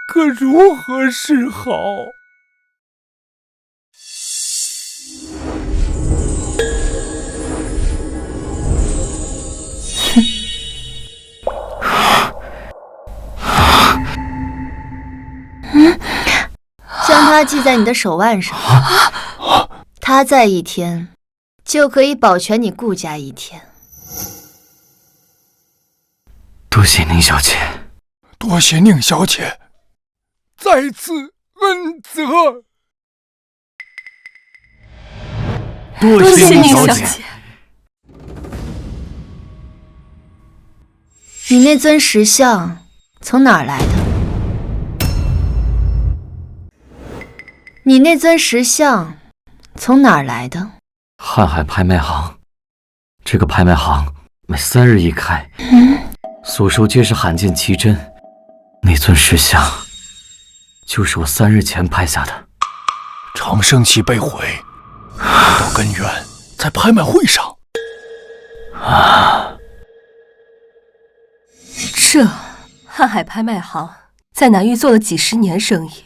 可如何是好？将它系在你的手腕上，它在1天，就可以保全你顾家1天。多谢宁小姐。多谢宁小姐，再次恩泽。多谢宁小姐。你那尊石像从哪儿来的？你那尊石像从哪儿来的？瀚海拍卖行，这个拍卖行每3日一开，所售皆是罕见奇珍。那尊石像就是我3日前拍下的。长生期被毁，找到根源在拍卖会上。这瀚海拍卖行在南域做了几10年生意，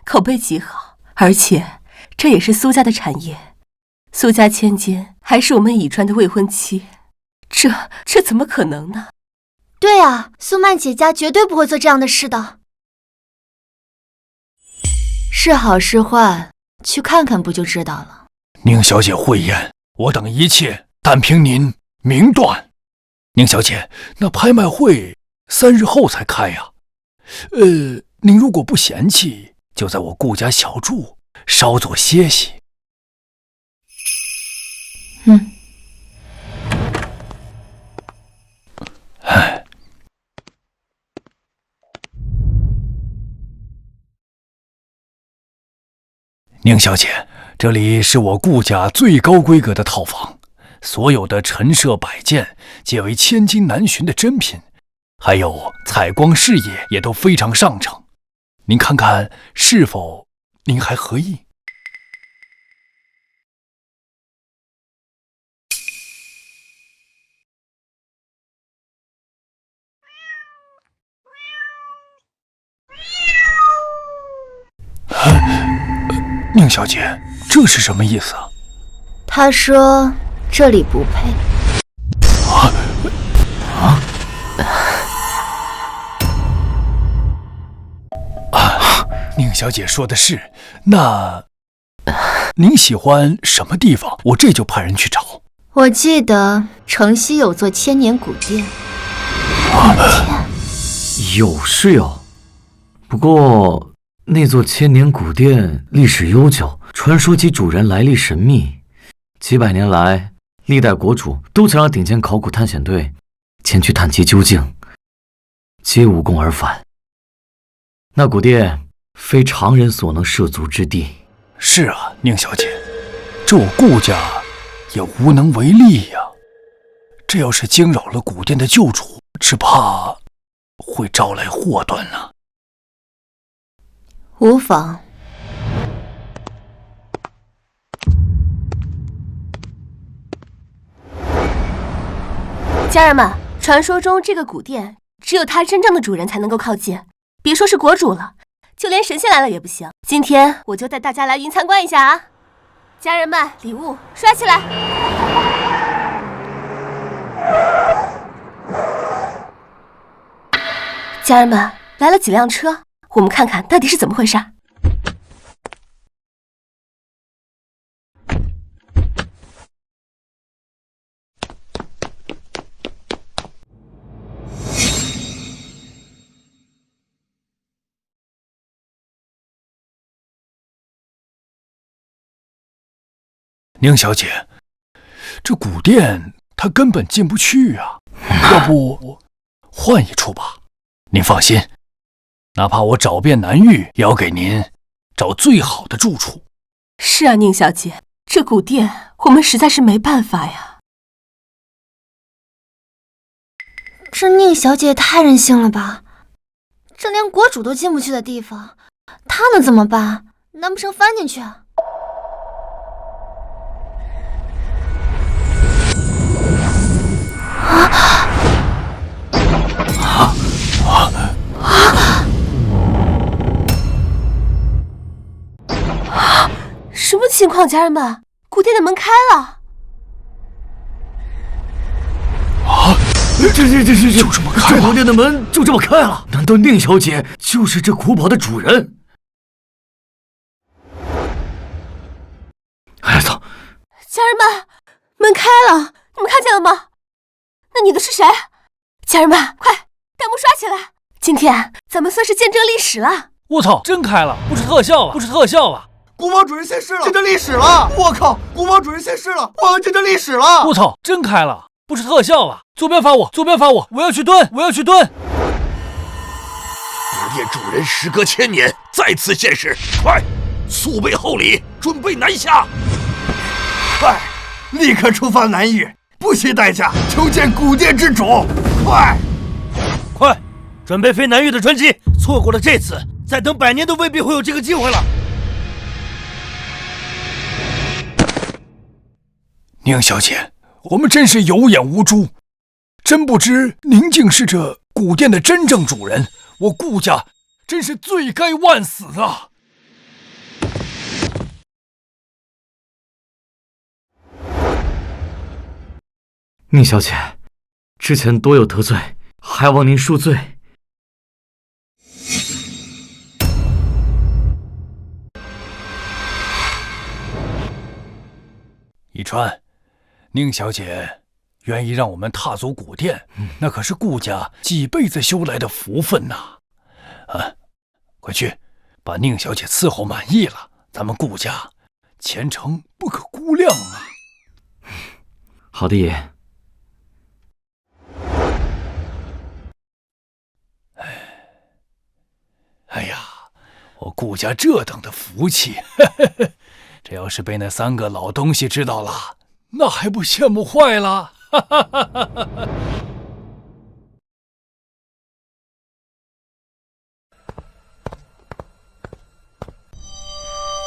口碑极好，而且这也是苏家的产业。苏家千金还是我们以川的未婚妻，这怎么可能呢？对啊，苏曼姐家绝对不会做这样的事的。是好是坏，去看看不就知道了。宁小姐慧眼，我等一切但凭您明断。宁小姐，那拍卖会3日后才开呀。您如果不嫌弃，就在我顾家小住，稍作歇息。宁小姐，这里是我顾家最高规格的套房，所有的陈设摆件皆为千金难寻的珍品，还有采光视野也都非常上乘。您看看是否您还合意？宁小姐，这是什么意思啊？他说这里不配。宁小姐说的是，那您喜欢什么地方？我这就派人去找。我记得城西有座千年古殿。有是有，不过那座千年古殿历史悠久，传说其主人来历神秘。几百年来，历代国主都曾让顶尖考古探险队前去探其究竟，皆无功而返。那古殿非常人所能涉足之地。是啊，宁小姐，这我顾家也无能为力呀。这要是惊扰了古殿的旧主，只怕会招来祸端呢。无妨。家人们，传说中这个古殿只有它真正的主人才能够靠近，别说是国主了，就连神仙来了也不行。今天我就带大家来云参观一下啊！家人们，礼物刷起来！家人们，来了几辆车，我们看看到底是怎么回事。宁小姐，这古殿她根本进不去啊，要不换一处吧？您放心，哪怕我找遍南域，也要给您找最好的住处。是啊，宁小姐，这古殿我们实在是没办法呀。这宁小姐也太任性了吧！这连国主都进不去的地方，她能怎么办？难不成翻进去啊？什么情况，家人们？古殿的门开了！啊！这就这么开了？这古殿的门就这么开了？难道宁小姐就是这古堡的主人？哎，走！家人们，门开了，你们看见了吗？那女的是谁？家人们，快弹幕刷起来！今天咱们算是见证历史了。我操，真开了！不是特效吧？不是特效吧？古堡主人现世了，见证历史了！我靠，古堡主人现世了，我们见证历史了！我操，真开了！不是特效吧？左边发我，左边发我，我要去蹲，我要去蹲！古殿主人时隔千年再次现世，快，速备厚礼，准备南下！快，立刻出发南域，不惜代价求见古殿之主！快，准备飞南域的专机，错过了这次，再等100年都未必会有这个机会了。宁小姐，我们真是有眼无珠，真不知您竟是这古殿的真正主人，我顾家真是罪该万死啊！宁小姐，之前多有得罪，还望您恕罪。以川，宁小姐愿意让我们踏足古殿，那可是顾家几辈子修来的福分呐！快去，把宁小姐伺候满意了，咱们顾家前程不可估量啊！好的，爷。哎呀，我顾家这等的福气，这要是被那3个老东西知道了，那还不羡慕坏了？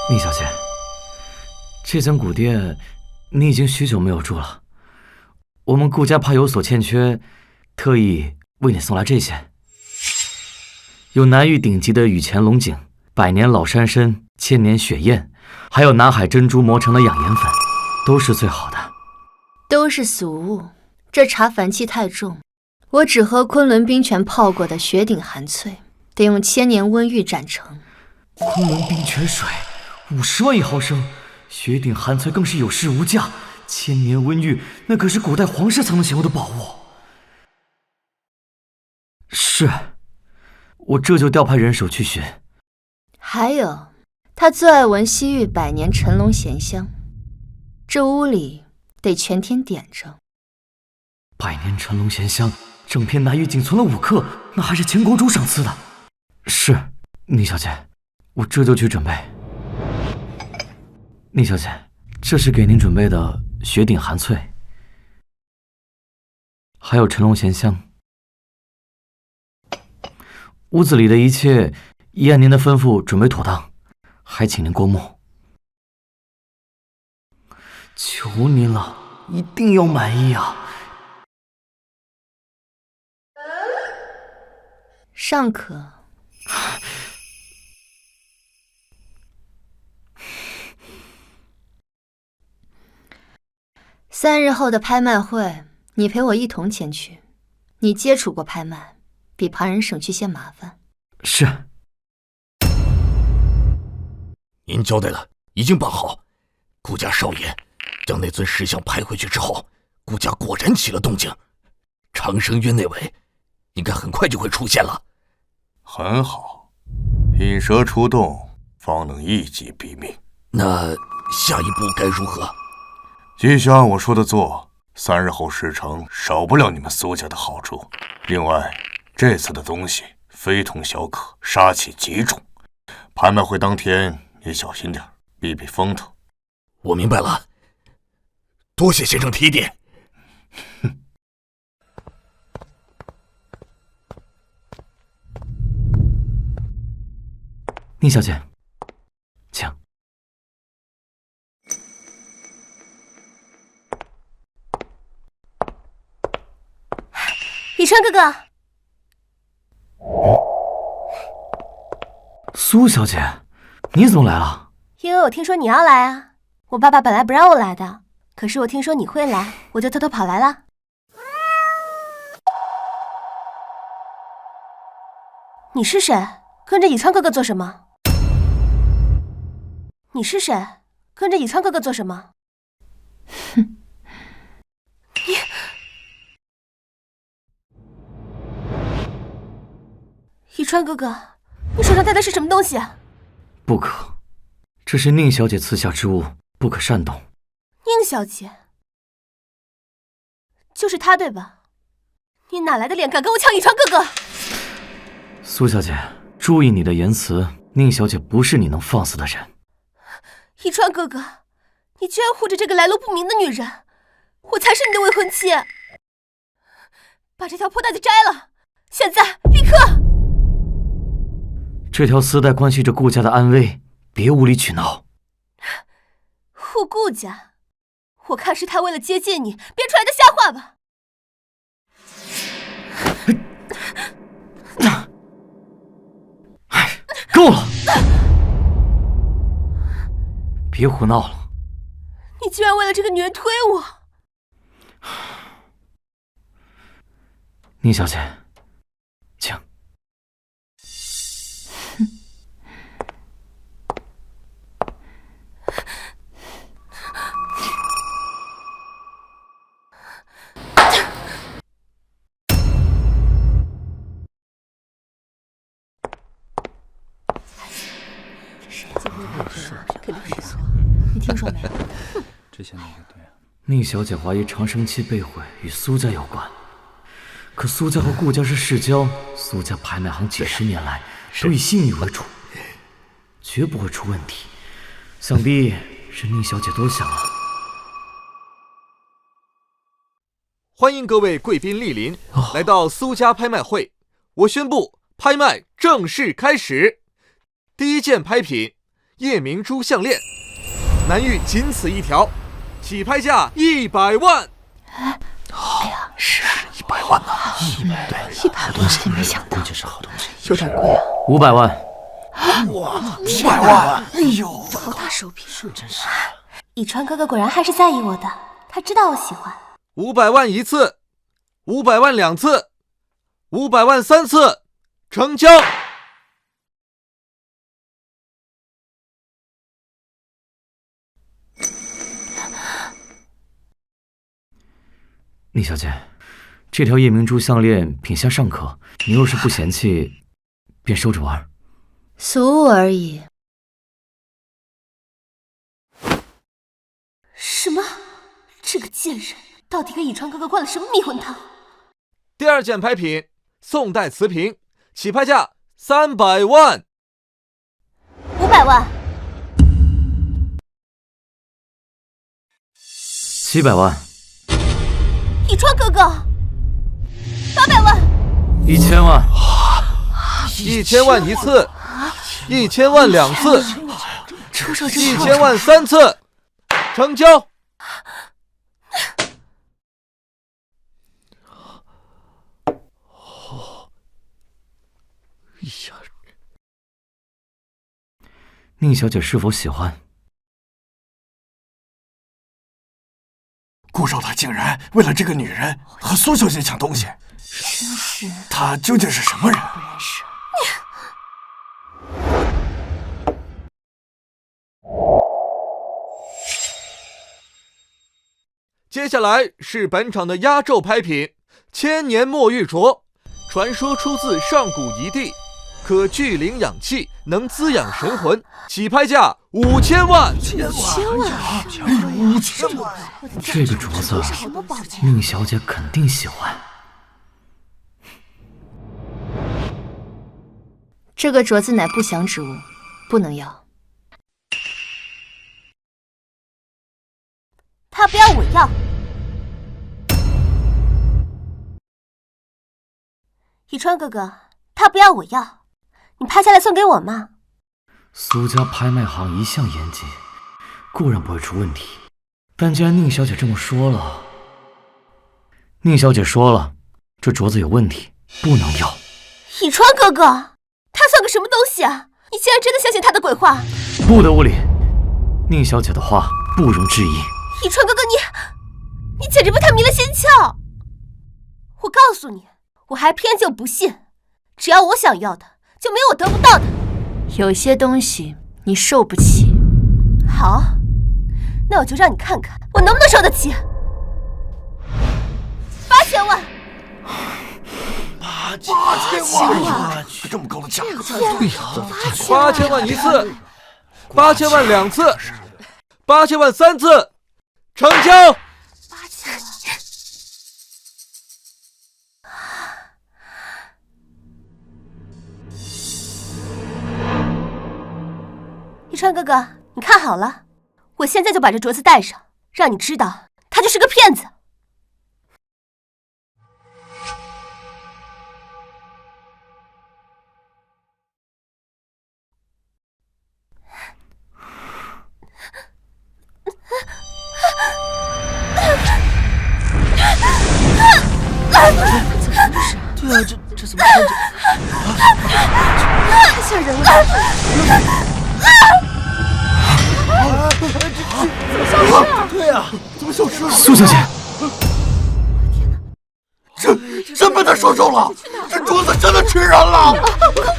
宁小姐，这间古殿你已经许久没有住了，我们顾家怕有所欠缺，特意为你送来这些。有南域顶级的雨前龙井、100年老山参、千年雪燕，还有南海珍珠磨成的养颜粉，都是最好的。都是俗物，这茶烦气太重，我只喝昆仑冰泉泡过的雪顶寒萃，得用千年温玉斩成。昆仑冰泉水50万一毫升，雪顶寒翠更是有市无价，千年温玉那可是古代皇室才能享有的宝物。是，我这就调派人手去寻。还有，他最爱闻西域百年陈龙涎香，这屋里得全天点着。百年陈龙涎香，整片南域仅存了5克，那还是前国主赏赐的。是，宁小姐，我这就去准备。宁小姐，这是给您准备的雪顶寒翠，还有陈龙涎香。屋子里的一切依按您的吩咐准备妥当，还请您过目。求您了，一定要满意啊！尚可。3日后的拍卖会，你陪我一同前去。你接触过拍卖，比旁人省去些麻烦。是。您交代的已经办好，顾家少爷将那尊石像拍回去之后，顾家果然起了动静，长生渊内围应该很快就会出现了。很好，引蛇出洞，方能一击毙命。那下一步该如何？继续按我说的做，3日后事成，少不了你们苏家的好处。另外，这次的东西非同小可，杀气极重，拍卖会当天也小心点，避避风头。我明白了，多谢先生提点。宁小姐，请。以川哥哥，苏小姐，你怎么来了？因为我听说你要来啊。我爸爸本来不让我来的，可是我听说你会来，我就偷偷跑来了。你是谁？跟着以川哥哥做什么？你是谁？跟着以川哥哥做什么？哼！以川哥哥，你手上戴的是什么东西啊？不可，这是宁小姐赐下之物，不可擅动。宁小姐，就是她对吧？你哪来的脸敢跟我抢以川哥哥？苏小姐，注意你的言辞，宁小姐不是你能放肆的人。以川哥哥，你居然护着这个来路不明的女人，我才是你的未婚妻。把这条破带子摘了，现在立刻！这条丝带关系着顾家的安危，别无理取闹。护顾家，我看是他为了接近你编出来的瞎话吧。够了！别胡闹了！你居然为了这个女人推我！宁小姐，请。你听说没有？之前那个对啊。宁小姐怀疑长生期被毁与苏家有关，可苏家和顾家是世交，苏家拍卖行几十年来都以信誉为主，绝不会出问题。想必是宁小姐多想了。欢迎各位贵宾莅临，来到苏家拍卖会。我宣布，拍卖正式开始。第一件拍品，夜明珠项链，南域仅此一条，起拍价100万。哎呀，是100万呢，100万，没想到，估计是好东西，有点贵啊。500万。哇，500万！哎呦，好大手笔，真是。以川哥哥果然还是在意我的，他知道我喜欢。 500万一次，500万2次，500万3次，成交。宁小姐，这条夜明珠项链品相尚可，你若是不嫌弃，便收着玩。俗物而已。什么？这个贱人到底给以川哥哥灌了什么迷魂汤？第二件拍品，宋代瓷瓶，起拍价300万。500万。700万。以川哥哥。800万。1000万。1000万一次，1000万2次，1000万3次，成交。宁小姐是否喜欢？顾少他竟然为了这个女人和苏小姐抢东西，真是，他究竟是什么人？不认识。接下来是本场的压轴拍品，千年墨玉镯，传说出自上古遗地，可聚灵养气，能滋养神魂，起拍价5000万。5000万！5000万！这个镯子，宁小姐肯定喜欢。这个镯子乃不祥之物，不能要。他不要，我要。以川哥哥，他不要，我要。你拍下来送给我吗？苏家拍卖行一向严谨，固然不会出问题，但既然宁小姐这么说了，这镯子有问题，不能要。以川哥哥，他算个什么东西啊？你竟然真的相信他的鬼话？不得无礼，宁小姐的话不容置疑。以川哥哥，你简直被他迷了心窍！我告诉你，我还偏就不信，只要我想要的，就没有我得不到的。有些东西你受不起。好，那我就让你看看我能不能受得起。8000万！8000万！这么高的价格！8000万一次，8000万2次，8000万3次，成交。8000万！一川哥哥，你看好了，我现在就把这镯子戴上，让你知道他就是个骗子。对啊，这怎么看着？太吓人了！对啊，怎么消失了？苏小姐，真被他说中了，这镯子真的吃人了！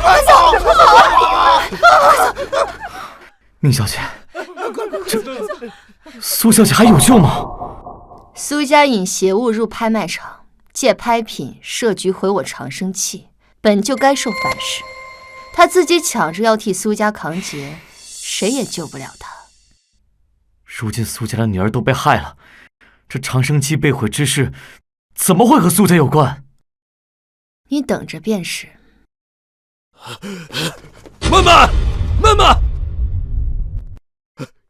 快走！宁小姐，这苏小姐还有救吗？苏家引邪物入拍卖场，借拍品设局毁我长生器，本就该受反噬。他自己抢着要替苏家扛劫，谁也救不了他。如今苏家的女儿都被害了，这长生期被毁之事，怎么会和苏家有关？你等着便是。慢慢，慢慢！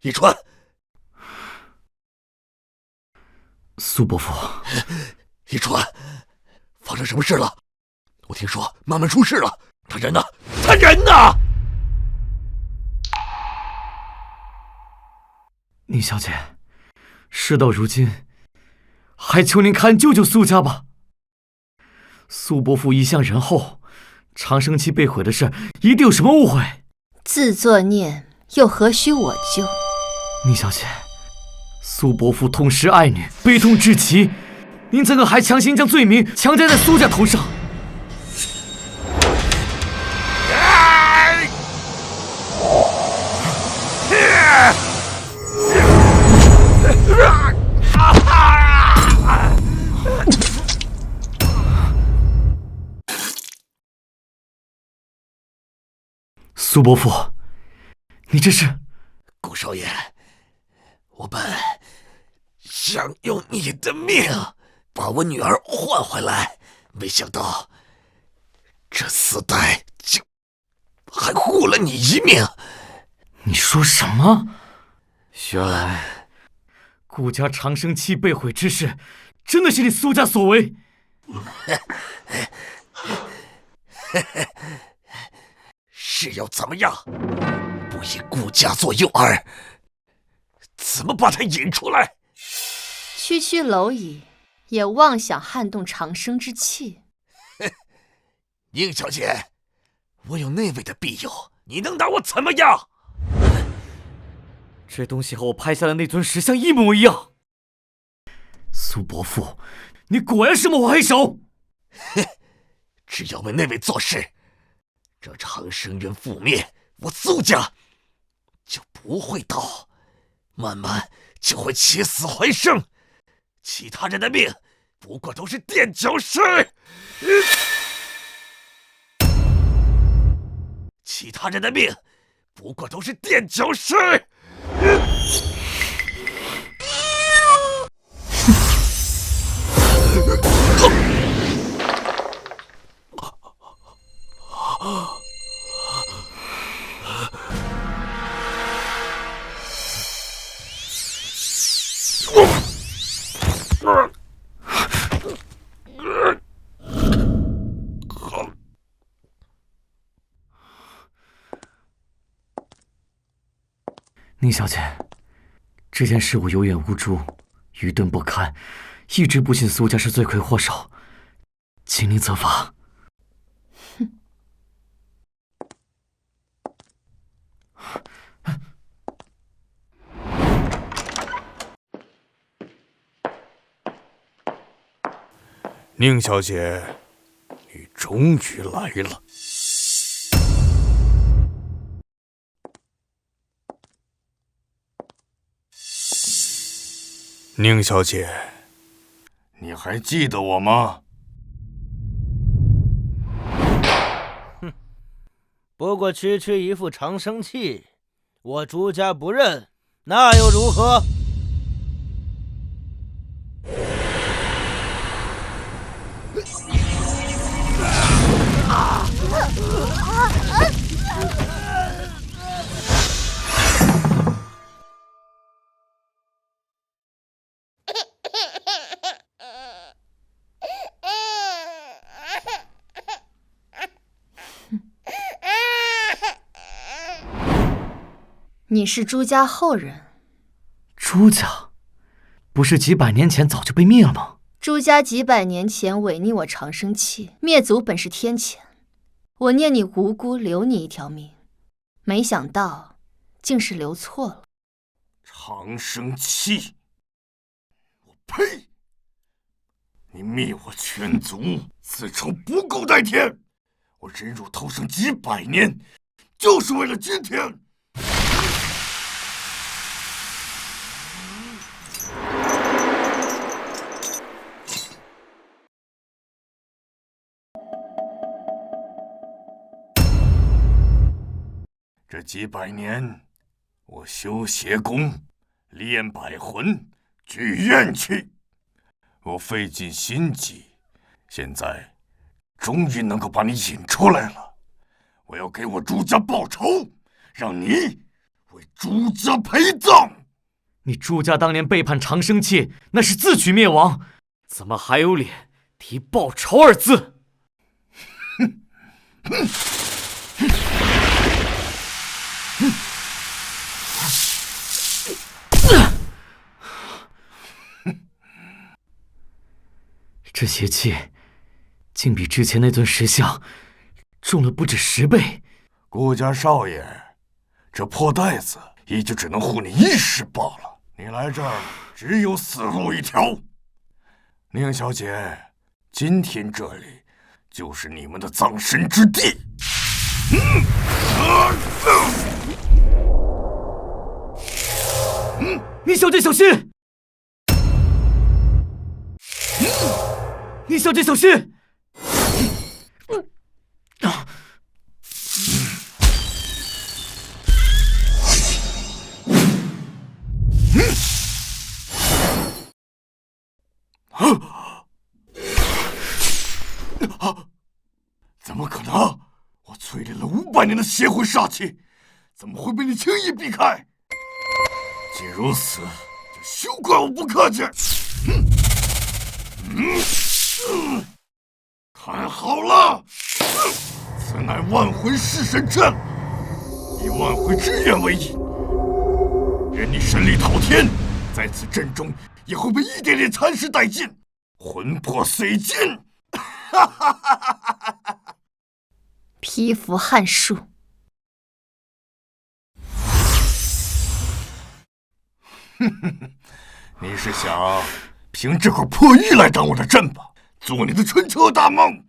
以川，苏伯父，以川，发生什么事了？我听说慢慢出事了，他人呢？他人呢？宁小姐，事到如今，还求您看救救苏家吧。苏伯父一向仁厚，长生期被毁的事，一定有什么误会。自作孽，又何须我救？宁小姐，苏伯父痛失爱女，悲痛至极，您怎可还强行将罪名强加在苏家头上？苏伯父，你这是……顾少爷，我本想用你的命把我女儿换回来，没想到这死歹竟还护了你一命。你说什么？原来顾家长生期被毁之事，真的是你苏家所为？是要怎么样？不以顾家做诱饵，怎么把他引出来？区区蝼蚁，也妄想撼动长生之气。宁小姐，我有那位的庇佑，你能拿我怎么样？这东西和我拍下的那尊石像一模一样。苏伯父，你果然是幕后黑手。只要为那位做事，这长生渊覆灭，我苏家就不会倒，慢慢就会起死回生。其他人的命不过都是垫脚石。其他人的命不过都是垫脚石。宁小姐，这件事我有眼无珠，愚钝不堪，一直不信苏家是罪魁祸首，请您责罚。宁小姐，你终于来了。宁小姐，你还记得我吗？不过区区一副长生器，我朱家不认，那又如何？你是朱家后人。朱家，不是几百年前早就被灭了吗？朱家几百年前违逆我长生契，灭族本是天谴。我念你无辜，留你一条命，没想到竟是留错了。长生契，我呸！你灭我全族，此仇不共戴天。我忍辱偷生几百年，就是为了今天。这几百年，我修邪功，炼百魂，聚怨气，我费尽心机，现在终于能够把你引出来了。我要给我朱家报仇，让你为朱家陪葬。你朱家当年背叛长生契，那是自取灭亡，怎么还有脸提报仇二字？这邪气竟比之前那尊石像重了不止10倍。顾家少爷，这破袋子也就只能护你一时罢了。你来这儿只有死路一条。宁小姐，今天这里就是你们的葬身之地。宁小姐小心！宁小姐小心！怎么可能？我淬炼了500年的邪魂煞气，怎么会被你轻易避开？既如此，就休怪我不客气。看好了，此乃万魂噬神阵，以万魂之元为引，任你神力滔天，在此阵中也会被一点点蚕食殆尽，魂魄碎尽。披符撼术。你是想凭这块破玉来当我的阵吧？做你的春秋大梦？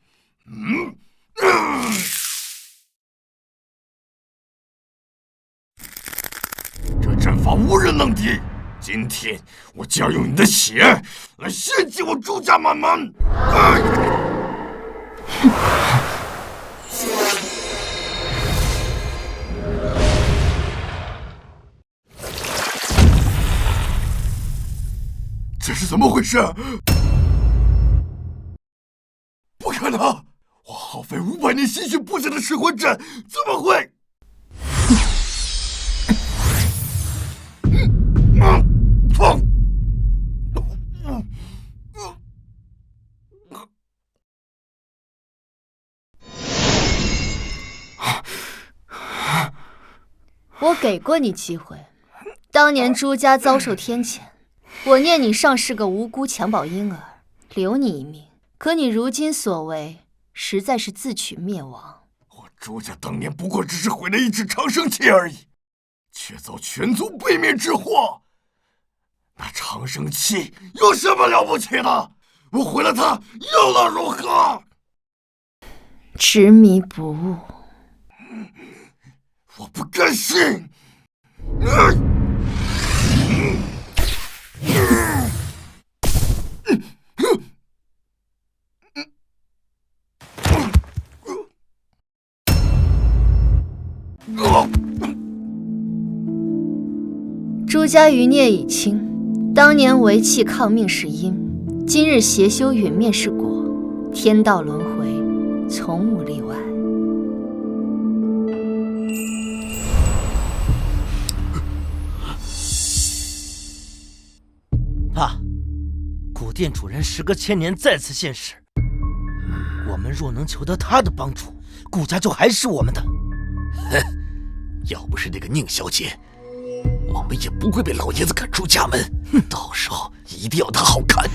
这阵法无人能敌，今天我就要用你的血来献祭我朱家满门！这是怎么回事？不可能！我耗费500年心血布下的噬魂阵，怎么会？我给过你机会，当年朱家遭受天谴，我念你尚是个无辜襁褓婴儿，留你一命。可你如今所为，实在是自取灭亡。我朱家当年不过只是毁了一只长生器而已，却遭全族被灭之祸。那长生器有什么了不起的？我毁了它又能如何？执迷不悟。我不甘心！朱家余孽已清，当年为气抗命是因，今日邪修陨灭是果，天道轮回，从无例外。爸，古殿主人时隔千年再次现世，我们若能求得他的帮助，顾家就还是我们的。哼，要不是那个宁小姐，我们也不会被老爷子赶出家门。到时候一定要他好看。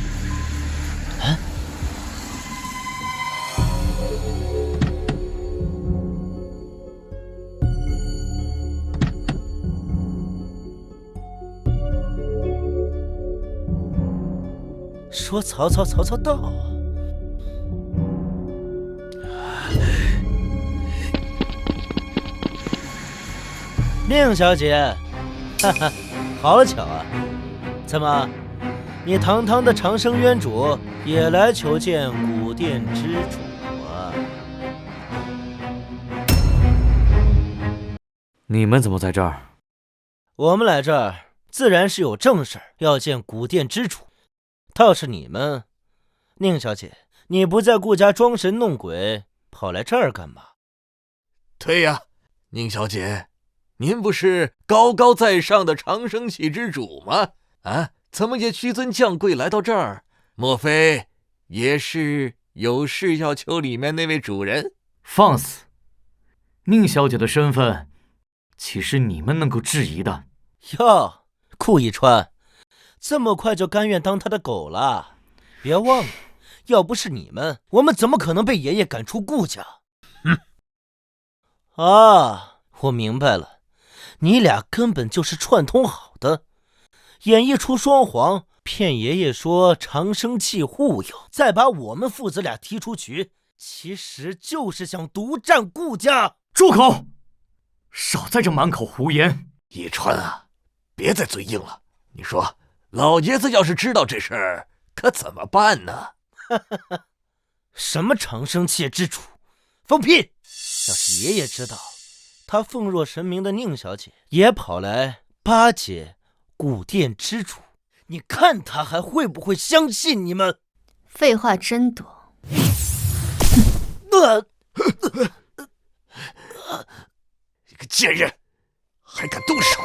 说曹操，曹操到啊！宁小姐，哈哈，好了巧啊！怎么，你堂堂的长生渊主也来求见古殿之主啊？你们怎么在这儿？我们来这儿自然是有正事，要见古殿之主。倒是你们，宁小姐，你不在顾家装神弄鬼，跑来这儿干嘛？对呀，宁小姐，您不是高高在上的长生器之主吗？啊，怎么也屈尊降贵来到这儿？莫非也是有事要求里面那位主人？放肆！宁小姐的身份，岂是你们能够质疑的？哟，顾一川，这么快就甘愿当他的狗了？别忘了，要不是你们，我们怎么可能被爷爷赶出顾家？啊，我明白了，你俩根本就是串通好的，演一出双簧，骗爷爷说长生器护佑，再把我们父子俩踢出局，其实就是想独占顾家。住口！少在这满口胡言！一川啊，别再嘴硬了。你说，老爷子要是知道这事儿，可怎么办呢？什么长生器之主，放屁！要是爷爷知道，他奉若神明的宁小姐也跑来巴结古殿之主，你看他还会不会相信你们？废话真多。你个贱人，还敢动手！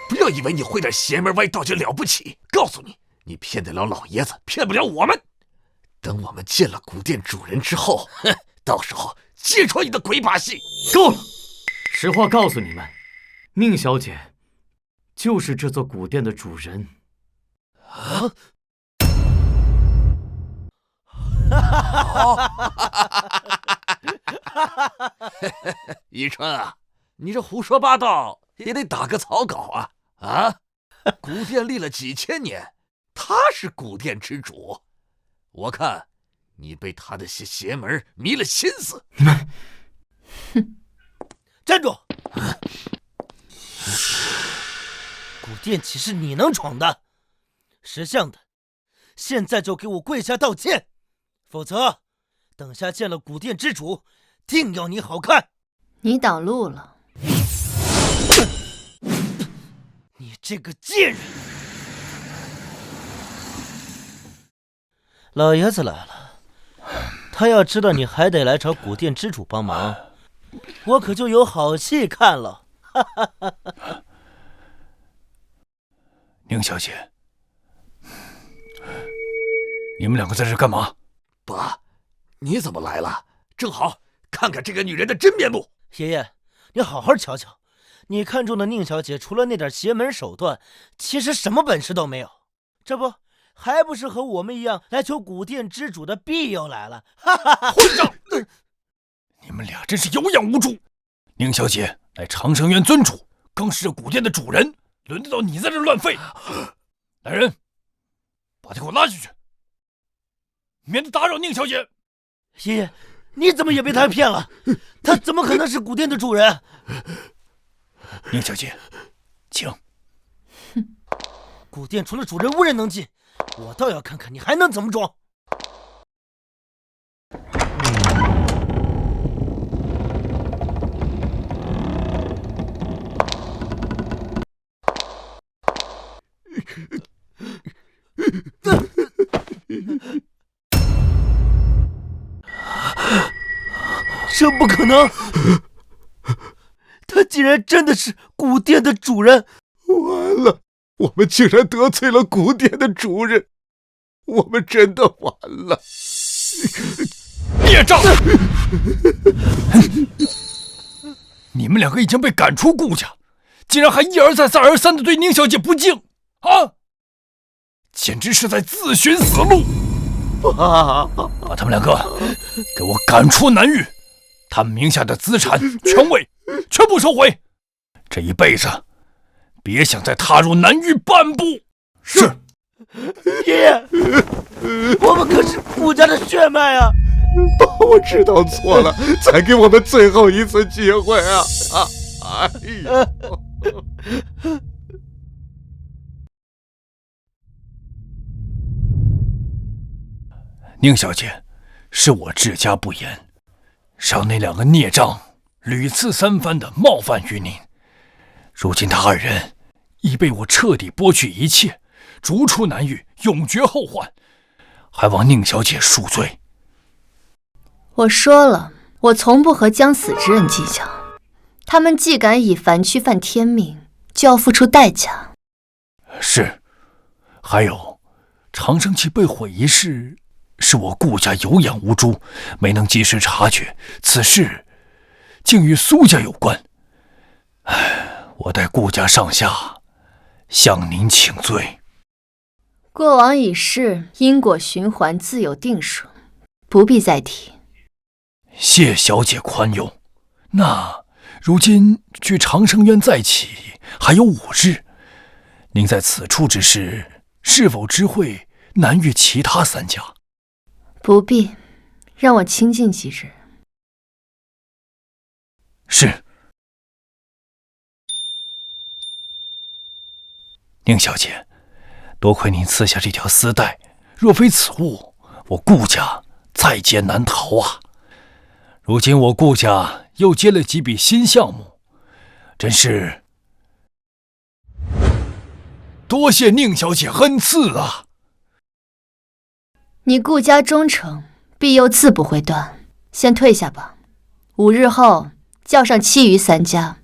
不要以为你会点邪门歪道就了不起。告诉你，你骗得了老爷子，骗不了我们。等我们见了古殿主人之后，到时候揭穿你的鬼把戏。够了！实话告诉你们，宁小姐就是这座古殿的主人。啊！宜春啊，你这胡说八道也得打个草稿啊！啊，古殿立了几千年，他是古殿之主，我看你被他的邪门迷了心思。你们，哼！站住！古殿岂是你能闯的？识相的，现在就给我跪下道歉，否则等下见了古殿之主，定要你好看。你挡路了。你这个贱人！老爷子来了，他要知道你还得来找古殿之主帮忙，我可就有好戏看了。宁小姐，你们两个在这干嘛？爸，你怎么来了？正好看看这个女人的真面目。爷爷，你好好瞧瞧，你看中的宁小姐除了那点邪门手段，其实什么本事都没有。这不还不是和我们一样来求古殿之主的庇佑来了？哈哈哈！混账！你们俩真是有眼无珠。宁小姐乃长生院尊主，更是这古殿的主人，轮得到你在这乱吠？来人，把他给我拉进去，免得打扰宁小姐。爷爷，你怎么也被他骗了？他怎么可能是古殿的主人？宁小姐，请。哼，古殿除了主人无人能进，我倒要看看你还能怎么装。这不可能！他竟然真的是古殿的主人！完了，我们竟然得罪了古殿的主人，我们真的完了！孽障！你们两个已经被赶出顾家，竟然还一而再、再而三的对宁小姐不敬啊！简直是在自寻死路！把他们两个给我赶出南域！他们名下的资产、权位全部收回，这一辈子别想再踏入南域半步。是，爷爷，我们可是顾家的血脉啊！我知道错了，再给我们最后一次机会啊！哎呀！宁小姐，是我治家不严，让那两个孽障屡次三番的冒犯于您。如今他二人已被我彻底剥去一切，逐出南域，永绝后患，还望宁小姐恕罪。我说了，我从不和将死之人计较，他们既敢以凡躯犯天命，就要付出代价。是，还有长生器被毁一事，是我顾家有眼无珠，没能及时察觉，此事竟与苏家有关。我代顾家上下向您请罪。过往已逝，因果循环自有定数，不必再提。谢小姐宽宥。那如今距长生院再起还有5日，您在此处之事，是否知会南域其他3家？不必，让我清静几日。是。宁小姐，多亏您赐下这条丝带，若非此物，我顾家在劫难逃啊！如今我顾家又接了几笔新项目，真是多谢宁小姐恩赐啊！你顾家忠诚，庇佑自不会断。先退下吧，5日后叫上其余3家，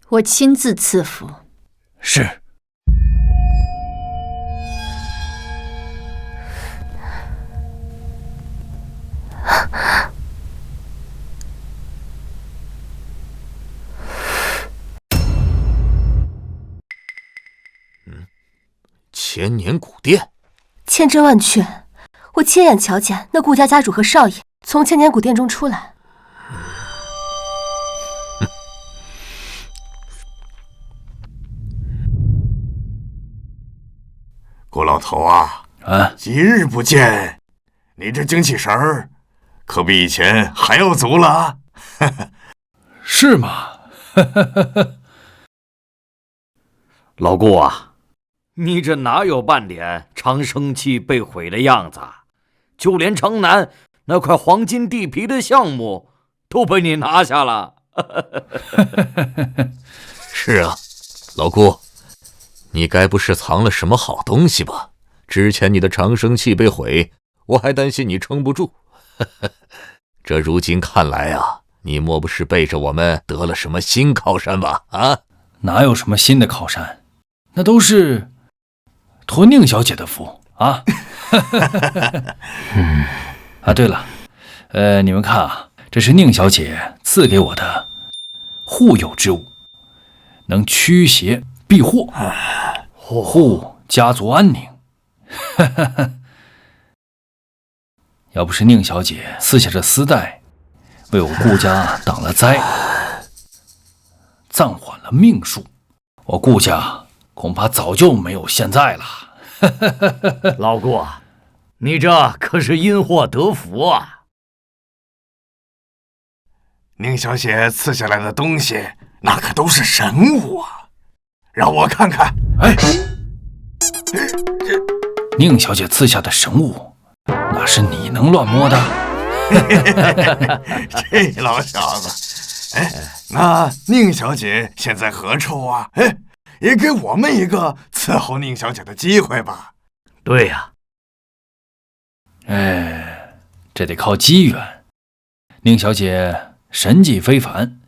我亲自赐福。是。千年古殿，千真万确，我亲眼瞧见那顾家家主和少爷从千年古殿中出来。顾老头啊，几日不见，你这精气神儿可比以前还要足了啊！是吗？老顾啊，你这哪有半点长生气被毁的样子？就连城南那块黄金地皮的项目都被你拿下了。是啊，老顾，你该不是藏了什么好东西吧？之前你的长生气被毁，我还担心你撑不住。这如今看来啊，你莫不是背着我们得了什么新靠山吧？啊，哪有什么新的靠山，那都是托宁小姐的福啊。对了，你们看啊，这是宁小姐赐给我的护佑之物，能驱邪避祸，护家族安宁。要不是宁小姐撕下这丝带，为我顾家挡了灾，暂缓了命数，我顾家恐怕早就没有现在了。老顾，你这可是因祸得福啊！宁小姐赐下来的东西，那可都是神物啊！让我看看。宁小姐赐下的神物，哪是你能乱摸的？这老小子，那宁小姐现在何处啊？也给我们一个伺候宁小姐的机会吧。对呀。这得靠机缘。宁小姐神迹非凡，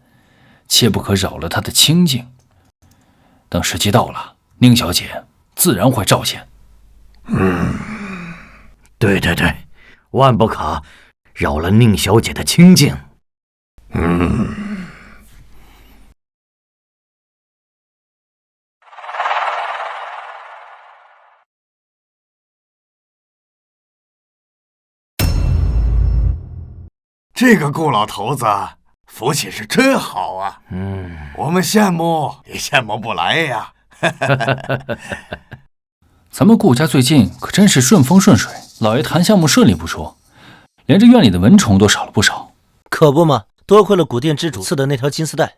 切不可扰了她的清静。等时机到了，宁小姐自然会照见。对，万不可扰了宁小姐的清静。这个顾老头子福气是真好啊！我们羡慕也羡慕不来呀。咱们顾家最近可真是顺风顺水，老爷谈项目顺利不说，连这院里的蚊虫都少了不少。可不嘛，多亏了古殿之主赐的那条金丝带。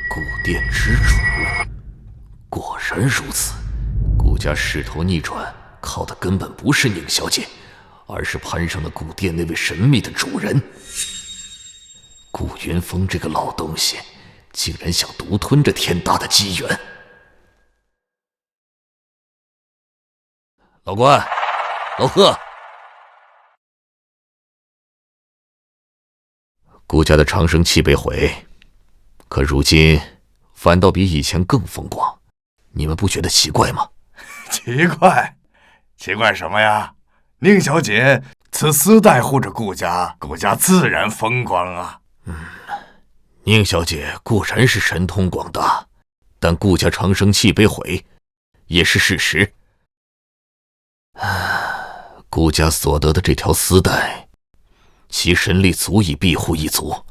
古殿之主，果然如此。顾家势头逆转，靠的根本不是宁小姐，而是攀上了古殿那位神秘的主人。顾云峰这个老东西，竟然想独吞这天大的机缘。老关，老贺，顾家的长生气被毁，可如今反倒比以前更风光，你们不觉得奇怪吗？奇怪什么呀？宁小姐此丝带护着顾家，顾家自然风光啊。宁小姐固然是神通广大，但顾家长生气被毁也是事实。顾家所得的这条丝带，其神力足以庇护一族。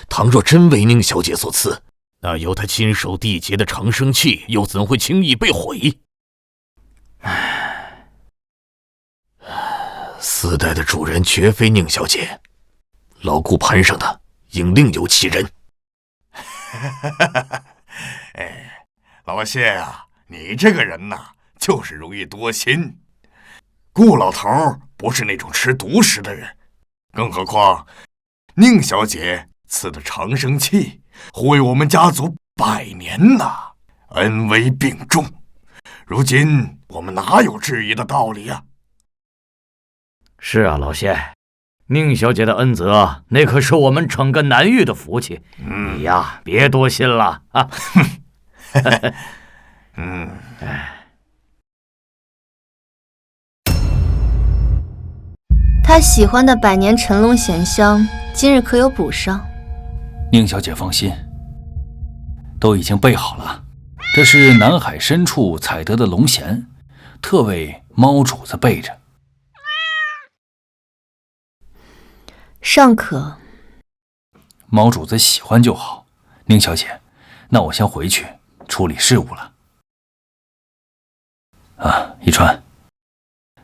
倘若真为宁小姐所赐，那由她亲手缔结的长生气又怎会轻易被毁？丝带的主人绝非宁小姐，老顾攀上的应另有其人。老谢啊，你这个人呐，就是容易多心。顾老头不是那种吃独食的人，更何况宁小姐赐的长生气，护卫我们家族100年呐，恩威并重。如今我们哪有质疑的道理啊？是啊，老谢，宁小姐的恩泽，那可是我们整个南域的福气。你呀，别多心了啊。他喜欢的百年陈龙咸香，今日可有补上？宁小姐放心，都已经备好了。这是南海深处采得的龙涎，特为猫主子备着。尚可。猫主子喜欢就好。宁小姐，那我先回去处理事务了。一川，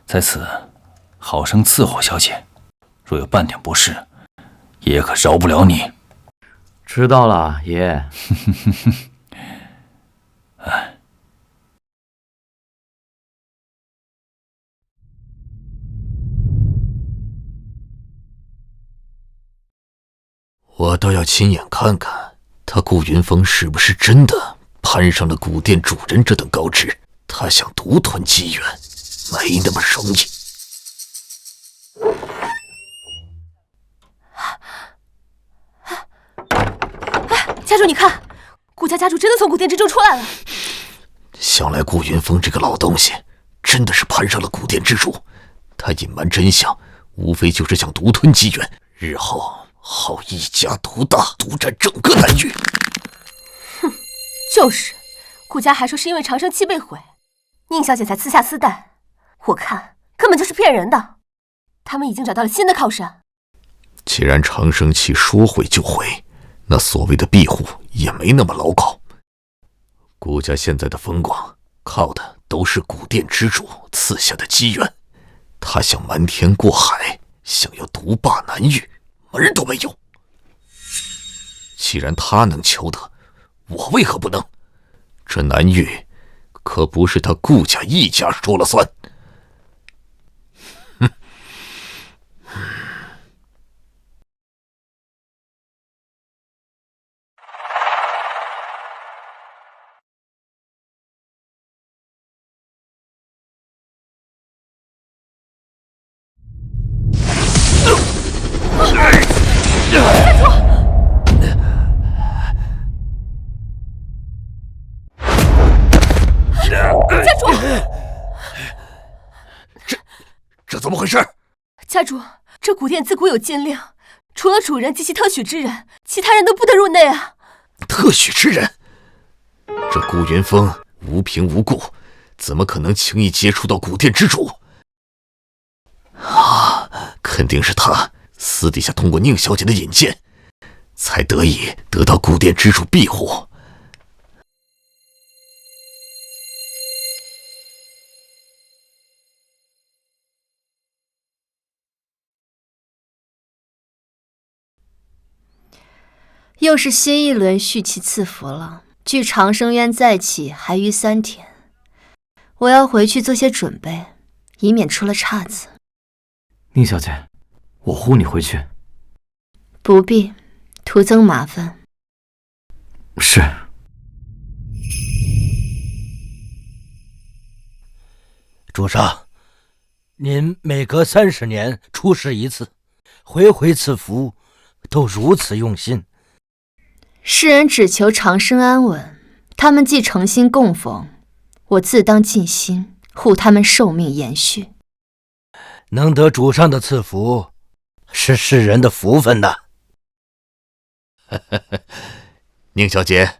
在此好生伺候小姐，若有半点不适，爷爷可饶不了你。知道了，爷爷。我倒要亲眼看看，他顾云峰是不是真的攀上了古殿主人这等高职。他想独吞机缘，没那么容易。家主，你看，顾家家主真的从古殿之中出来了。想来顾云峰这个老东西真的是攀上了古殿之主，他隐瞒真相，无非就是想独吞机缘，日后好一家独大，独占整个南域。哼，就是，顾家还说是因为长生器被毁，宁小姐才私下私带，我看根本就是骗人的。他们已经找到了新的靠山。既然长生器说毁就毁，那所谓的庇护也没那么牢靠。顾家现在的风光，靠的都是古殿之主赐下的机缘。他想瞒天过海，想要独霸南域，门儿都没有。既然他能求得，我为何不能？这南域可不是他顾家一家说了算。这怎么回事？家主，这古殿自古有禁令，除了主人及其特许之人，其他人都不得入内啊。特许之人？这顾云峰无凭无故，怎么可能轻易接触到古殿之主？肯定是他私底下通过宁小姐的引荐，才得以得到古殿之主庇护。又是新一轮续期赐福了，距长生渊再起还余3天，我要回去做些准备，以免出了岔子。宁小姐，我护你回去。不必，徒增麻烦。是。主上，您每隔30年出世一次，回回赐福，都如此用心。世人只求长生安稳，他们既诚心供奉，我自当尽心护他们寿命延续。能得主上的赐福，是世人的福分呐。宁小姐，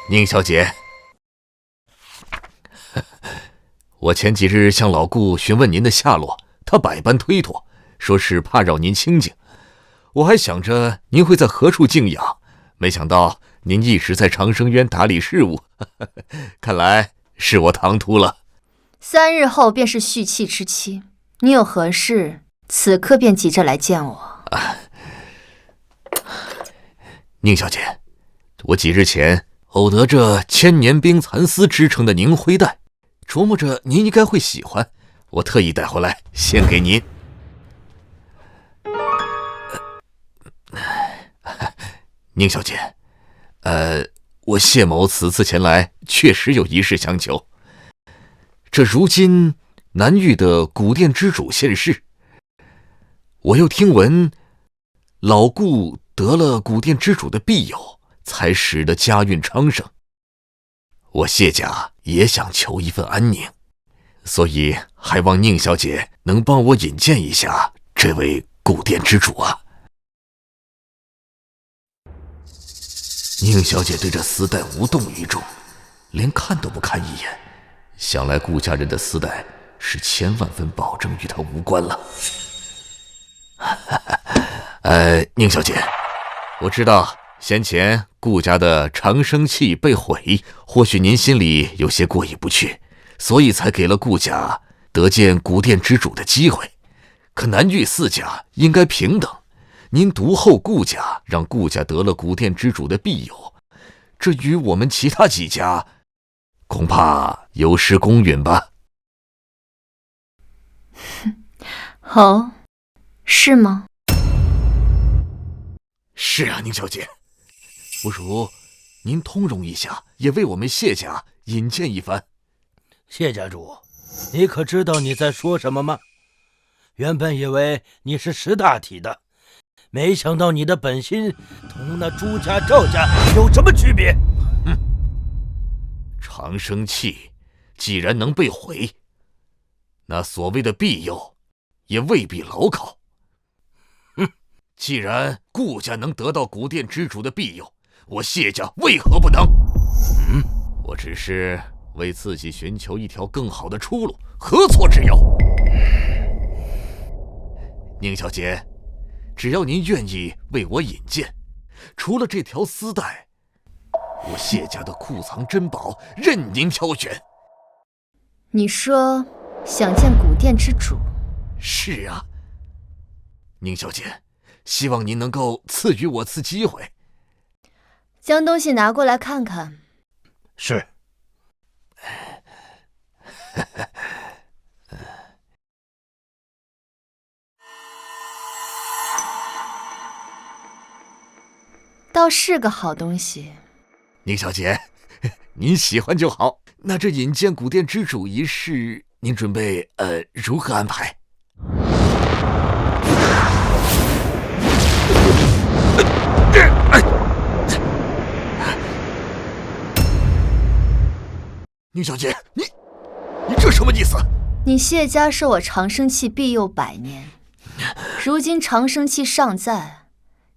宁小姐，我前几日向老顾询问您的下落，他百般推脱，说是怕扰您清静。我还想着您会在何处静养，没想到您一直在长生渊打理事务，看来是我唐突了。3日后便是续期之期，你有何事，此刻便急着来见我。宁小姐，我几日前偶得这千年冰蚕丝织成的凝灰带，琢磨着您应该会喜欢，我特意带回来献给您。宁小姐，我谢某此次前来确实有一事相求。这如今南域的古殿之主现世，我又听闻老顾得了古殿之主的庇佑，才使得家运昌盛。我谢家也想求一份安宁，所以还望宁小姐能帮我引荐一下这位古殿之主啊。宁小姐对这丝带无动于衷，连看都不看一眼，想来顾家人的丝带是千万分保证与她无关了。宁小姐，我知道先前顾家的长生器被毁，或许您心里有些过意不去，所以才给了顾家得见古殿之主的机会。可南域4家应该平等，您独厚顾家，让顾家得了古殿之主的庇佑，这与我们其他几家恐怕有失公允吧？哦，是吗？是啊，宁小姐，不如您通融一下，也为我们谢家引荐一番。谢家主，你可知道你在说什么吗？原本以为你是识大体的，没想到你的本心同那朱家、赵家有什么区别？长生器既然能被毁，那所谓的庇佑也未必牢靠。既然顾家能得到古殿之主的庇佑，我谢家为何不能？我只是为自己寻求一条更好的出路，何错之有？宁小姐，只要您愿意为我引荐，除了这条丝带，我谢家的库藏珍宝任您挑选。你说想见古殿之主？是啊，宁小姐，希望您能够赐予我次机会。将东西拿过来看看。是。倒是个好东西。宁小姐，您喜欢就好。那这引荐古殿之主一事，您准备如何安排？宁小姐，你这什么意思？你谢家受我长生器庇佑100年，如今长生器尚在，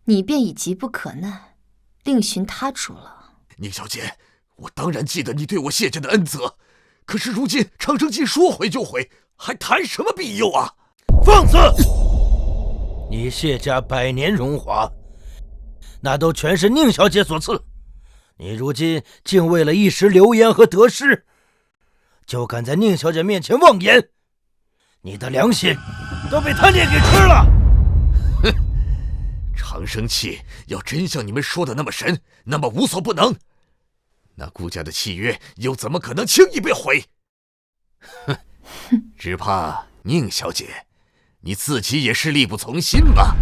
你便已急不可耐，另寻他主了。宁小姐，我当然记得你对我谢家的恩泽，可是如今长生器说毁就毁，还谈什么庇佑啊？放肆！你谢家100年荣华，那都全是宁小姐所赐。你如今竟为了一时流言和得失，就敢在宁小姐面前妄言，你的良心都被贪念给吃了。哼，长生器要真像你们说的那么神，那么无所不能，那顾家的契约又怎么可能轻易被毁？哼，只怕宁小姐你自己也是力不从心吧。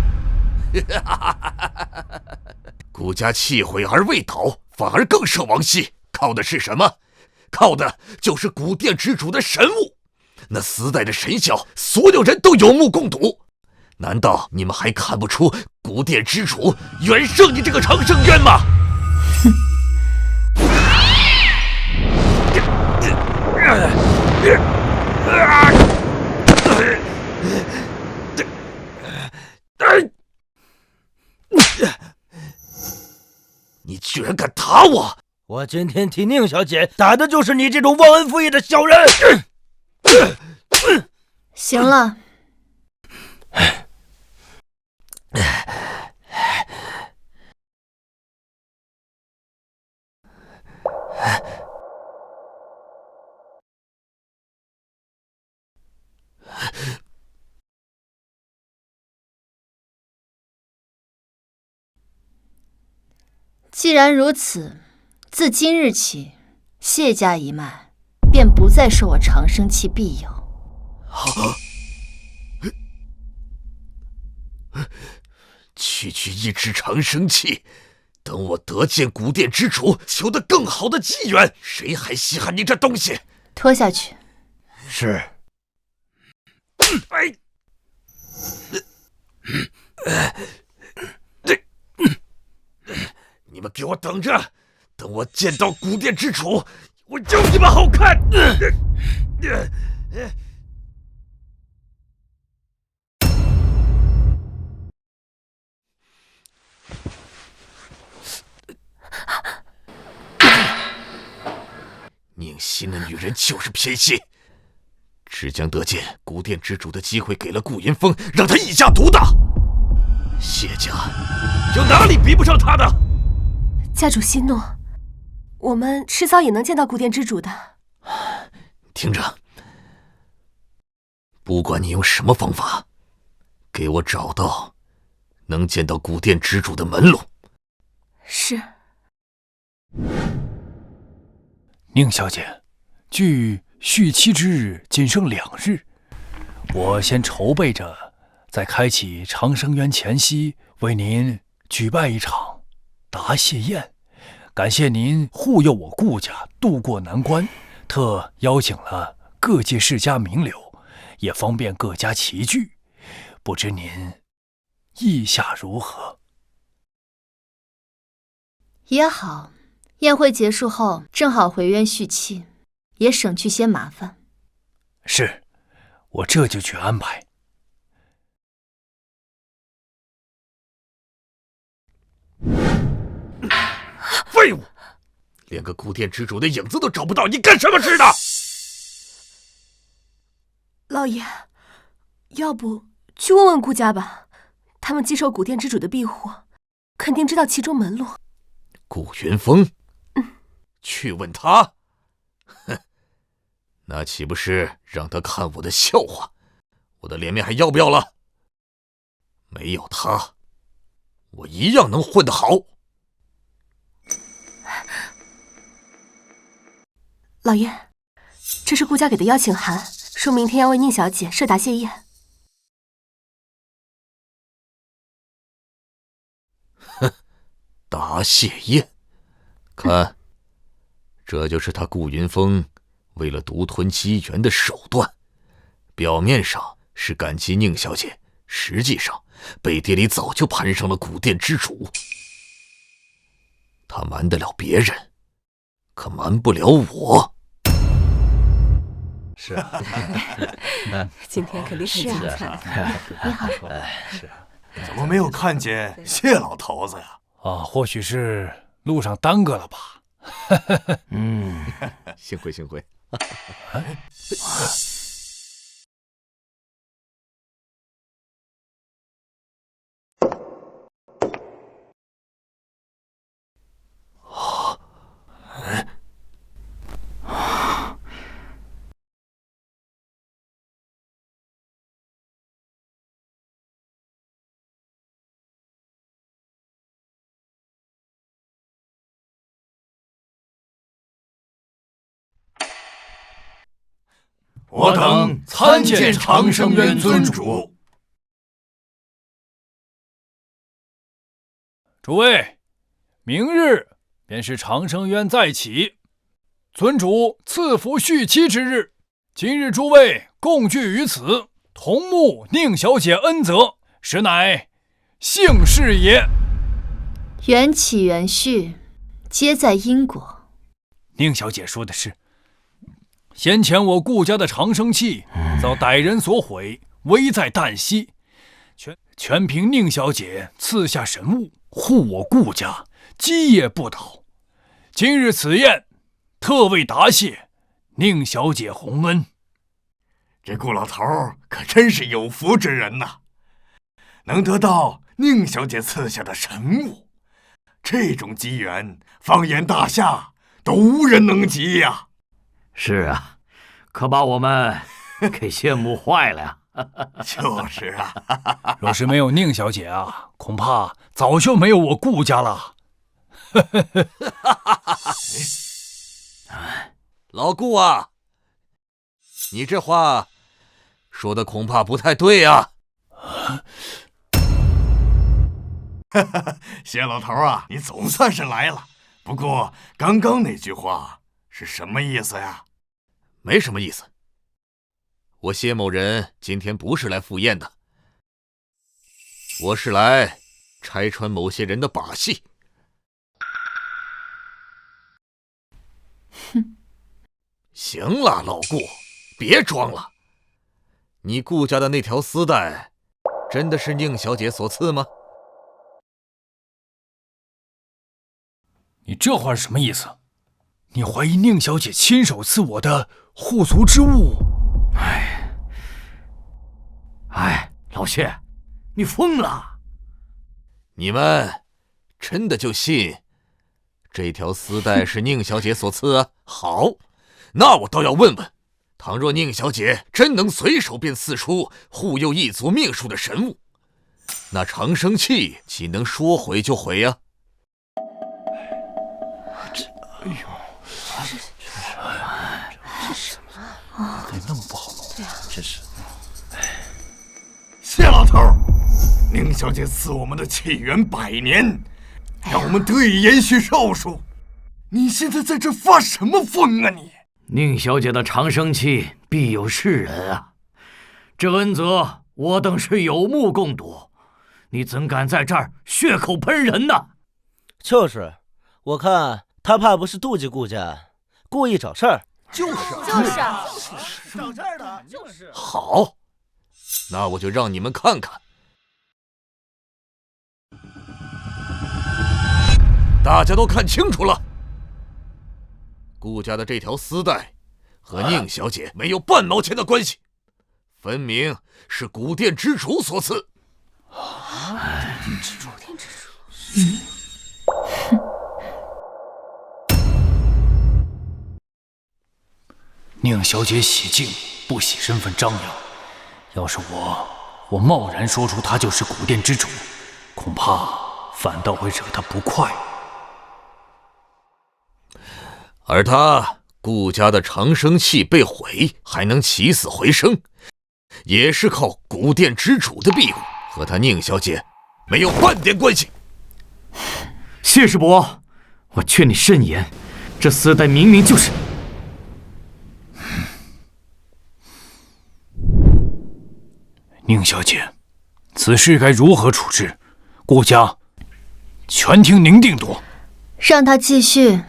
顾家弃毁而未倒，反而更胜王息，靠的是什么？靠的就是古殿之主的神物。那丝带的神效，所有人都有目共睹。难道你们还看不出古殿之主远胜你这个长生渊吗？你居然敢打我！我今天替宁小姐打的就是你这种忘恩负义的小人！行了，既然如此，自今日起，谢家一脉便不再受我长生器庇佑。区区一支长生器，等我得见古殿之主，求得更好的机缘，谁还稀罕你这东西？拖下去。是。你们给我等着，等我见到古殿之主，我有你们好看！宁心那女人就是偏心，只将得见古殿之主的机会给了顾云峰，让他一家独大。谢家有哪里比不上他的？家主息怒，我们迟早也能见到古殿之主的。听着，不管你用什么方法，给我找到能见到古殿之主的门路。是。宁小姐，距续期之日仅剩2日，我先筹备着，在开启长生渊前夕，为您举办一场答谢宴，感谢您护佑我顾家渡过难关，特邀请了各界世家名流，也方便各家齐聚，不知您意下如何？也好。宴会结束后，正好回渊续期，也省去些麻烦。是，我这就去安排。废物，连个古殿之主的影子都找不到，你干什么吃的？老爷，要不去问问顾家吧，他们既受古殿之主的庇护，肯定知道其中门路。顾云峰。去问他，哼，那岂不是让他看我的笑话？我的脸面还要不要了？没有他，我一样能混得好。老爷，这是顾家给的邀请函，说明天要为宁小姐设答谢宴。哼，答谢宴，看。这就是他顾云峰为了独吞机缘的手段，表面上是感激宁小姐，实际上背地里早就攀上了古殿之主。他瞒得了别人，可瞒不了我。是今天肯定很精彩。你好。是。怎么没有看见谢老头子呀？或许是路上耽搁了吧。幸会幸会。我等参见长生渊尊主。诸位，明日便是长生渊再起，尊主赐福续期之日。今日诸位共聚于此，同沐宁小姐恩泽，实乃幸事也。缘起缘续，皆在因果。宁小姐说的是。先前我顾家的长生器遭歹人所毁，危在旦夕，全凭宁小姐赐下神物，护我顾家基业不倒。今日此宴，特为答谢宁小姐洪恩。这顾老头可真是有福之人呐，能得到宁小姐赐下的神物，这种机缘，方圆大夏都无人能及呀。是啊，可把我们给羡慕坏了呀！就是啊，若是没有宁小姐啊，恐怕早就没有我顾家了。老顾啊，你这话说的恐怕不太对啊。谢老头啊，你总算是来了。不过刚刚那句话是什么意思呀？没什么意思，我谢某人今天不是来赴宴的，我是来拆穿某些人的把戏。哼，行了，老顾，别装了。你顾家的那条丝带，真的是宁小姐所赐吗？你这话是什么意思？你怀疑宁小姐亲手赐我的护足之物？老薛，你疯了！你们真的就信这条丝带是宁小姐所赐啊？好，那我倒要问问，倘若宁小姐真能随手便赐出护佑一族命数的神物，那长生器岂能说毁就毁呀？这什么？得那么不好弄？对啊，真是。谢老头，宁小姐赐我们的气元100年，让我们得以延续寿数。你现在在这发什么疯啊你？宁小姐的长生器必有是人啊，这恩泽我等是有目共睹，你怎敢在这儿血口喷人呢？就是，我看他怕不是妒忌顾家，故意找事儿。就是找事儿的，就是。好，那我就让你们看看，大家都看清楚了，顾家的这条丝带和宁小姐没有半毛钱的关系，分明是古殿之主所赐。古殿之主。宁小姐喜静，不喜身份张扬。要是我贸然说出她就是古殿之主，恐怕反倒会惹她不快。而他顾家的长生器被毁，还能起死回生，也是靠古殿之主的庇护，和他宁小姐没有半点关系。谢师伯，我劝你慎言，这丝带明明就是……宁小姐，此事该如何处置？顾家全听您定夺。让他继续，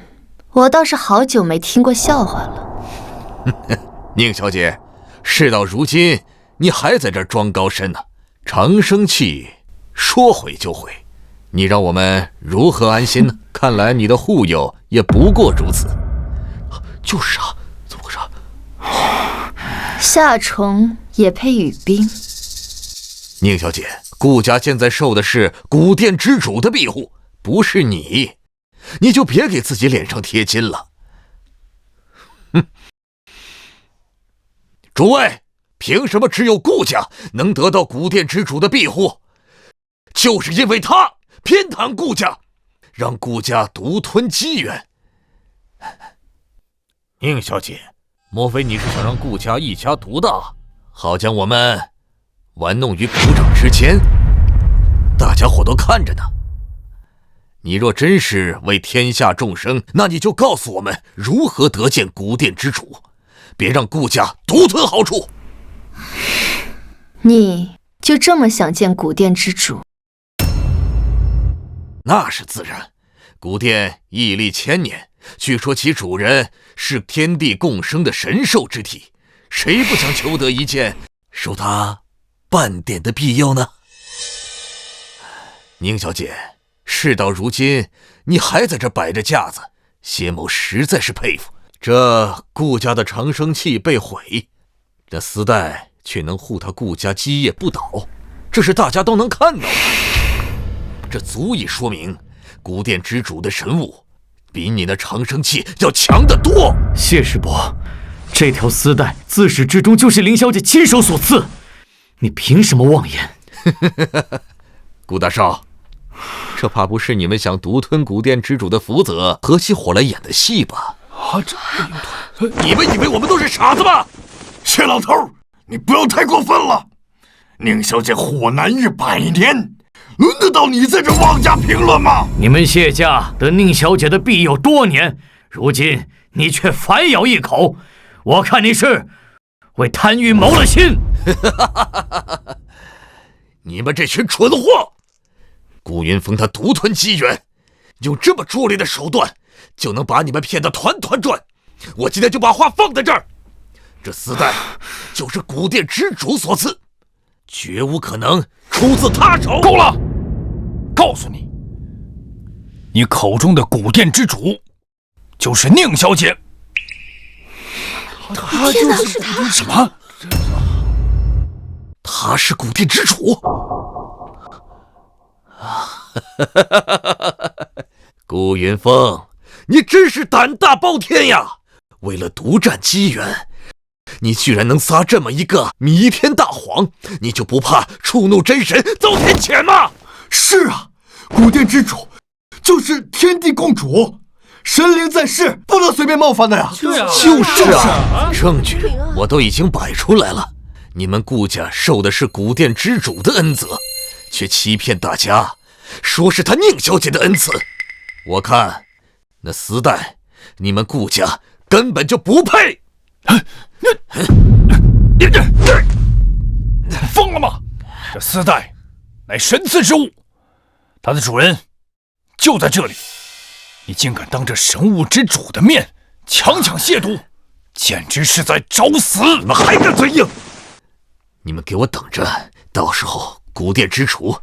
我倒是好久没听过笑话了。宁小姐，事到如今，你还在这儿装高深呢？长生器说毁就毁，你让我们如何安心呢？看来你的护佑也不过如此。就是啊，怎么回事？夏虫也配语冰？宁小姐，顾家现在受的是古殿之主的庇护，不是你，你就别给自己脸上贴金了。哼！诸位，凭什么只有顾家能得到古殿之主的庇护？就是因为他偏袒顾家，让顾家独吞机缘。宁小姐，莫非你是想让顾家一家独大，好将我们玩弄于股掌之间？大家伙都看着呢。你若真是为天下众生，那你就告诉我们如何得见古殿之主，别让顾家独吞好处。你就这么想见古殿之主？那是自然，古殿屹立千年，据说其主人是天地共生的神兽之体，谁不想求得一见，受他半点的庇佑呢？宁小姐，事到如今，你还在这摆着架子，谢某实在是佩服。这顾家的长生器被毁，这丝带却能护他顾家基业不倒，这是大家都能看到的。这足以说明古殿之主的神物比你的长生器要强得多。谢师伯，这条丝带自始至终就是林小姐亲手所赐，你凭什么妄言？顾大少，这怕不是你们想独吞古殿之主的福泽，合起伙来演的戏吧？啊，你们以为我们都是傻子吗？谢老头，你不要太过分了。宁小姐护我南域100年，轮得到你在这妄加评论吗？你们谢家得宁小姐的庇佑多年，如今你却反咬一口，我看你是为贪欲谋了心。你们这群蠢货！顾云峰他独吞机缘，用这么拙劣的手段就能把你们骗得团团转。我今天就把话放在这儿，这丝带就是古殿之主所赐，绝无可能出自他手。够了！告诉你，你口中的古殿之主就是宁小姐。他就是他？什么？他是古殿之主？顾云峰，你真是胆大包天呀！为了独占机缘，你居然能撒这么一个弥天大谎，你就不怕触怒真神遭天谴吗？是啊，古殿之主就是天地共主，神灵在世，不能随便冒犯的呀。就是啊，证据我都已经摆出来了。你们顾家受的是古殿之主的恩泽，却欺骗大家，说是他宁小姐的恩赐。我看那丝带，你们顾家根本就不配！疯了吗？这丝带乃神赐之物，它的主人就在这里，你竟敢当着神物之主的面强亵渎，简直是在找死！你们还敢嘴硬？你们给我等着，到时候古殿之主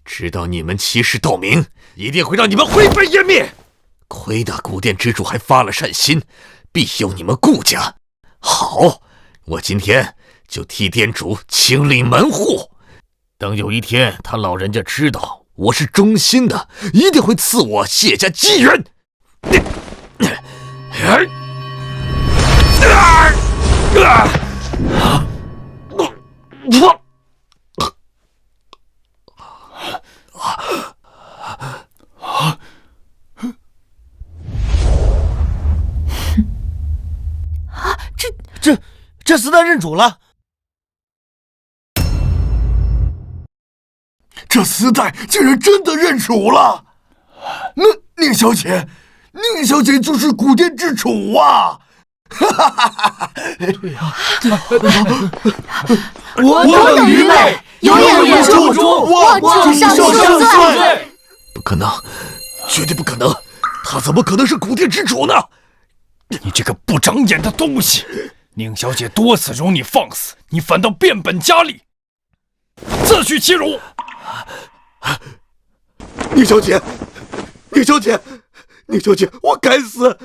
知道你们欺世盗名，一定会让你们灰飞烟灭。亏得古殿之主还发了善心，庇佑你们顾家。好，我今天就替店主清理门户。等有一天他老人家知道我是忠心的，一定会赐我谢家机缘。这丝带认主了。这丝带竟然真的认主了！那宁小姐就是古殿之主啊！对呀，我等愚昧，有眼无珠，我主上恕罪。不可能，绝对不可能！他怎么可能是古殿之主呢？你这个不长眼的东西！宁小姐多次容你放肆，你反倒变本加厉，自取其辱！宁小姐，我该死！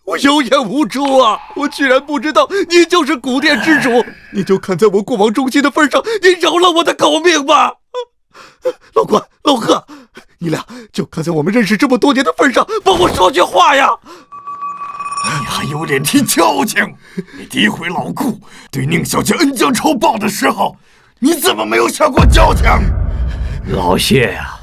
我有眼无珠啊！我居然不知道你就是古殿之主！你就看在我过往忠心的份上，你饶了我的狗命吧！老关、老贺，你俩就看在我们认识这么多年的份上，帮我说句话呀！你还有脸提交情？你诋毁老顾，对宁小姐恩将仇报的时候，你怎么没有想过交情？老谢呀，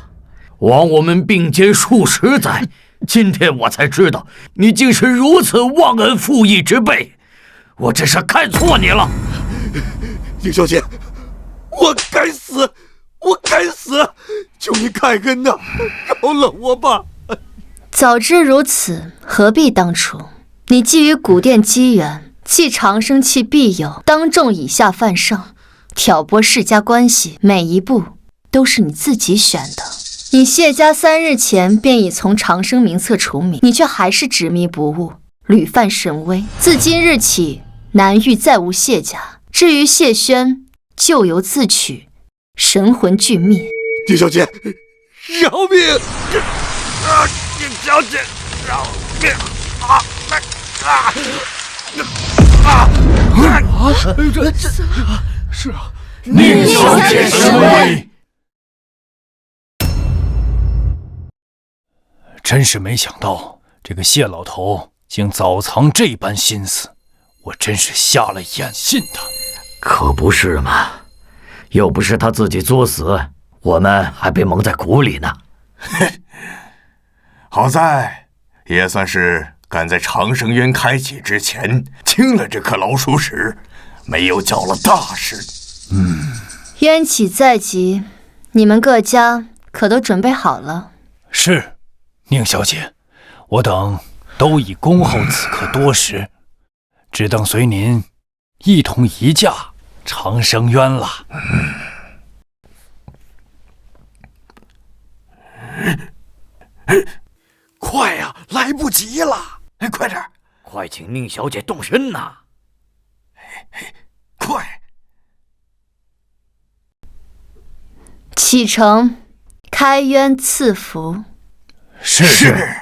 枉我们并肩数十载，今天我才知道你竟是如此忘恩负义之辈，我真是看错你了。宁小姐，我该死！求你开恩呐，饶了我吧！早知如此，何必当初？你觊觎古殿机缘，弃长生器庇佑，当众以下犯上，挑拨世家关系，每一步都是你自己选的。你谢家3日前便已从长生名册除名，你却还是执迷不悟，屡犯神威。自今日起，南域再无谢家。至于谢轩，咎由自取，神魂俱灭。宁小姐，饶命！宁小姐，饶命！是啊，宁小姐神威！真是没想到，这个谢老头竟早藏这般心思，我真是瞎了眼。信他，可不是嘛！要不是他自己作死，我们还被蒙在鼓里呢。好在也算是赶在长生渊开启之前清了这颗老鼠屎，没有搅了大事。冤起在即，你们各家可都准备好了？是，宁小姐，我等都已恭候此刻多时，只等随您一统一驾长生渊了。快呀，来不及了！快点，快请宁小姐动身呐！快！启程，开渊赐福。是。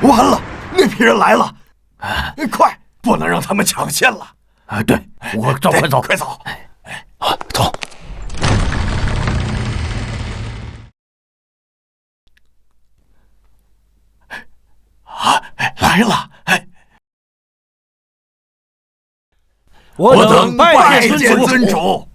完了，那批人来了！快，不能让他们抢先了。对，我走，快走，快走！走。来了！我等拜见尊尊主。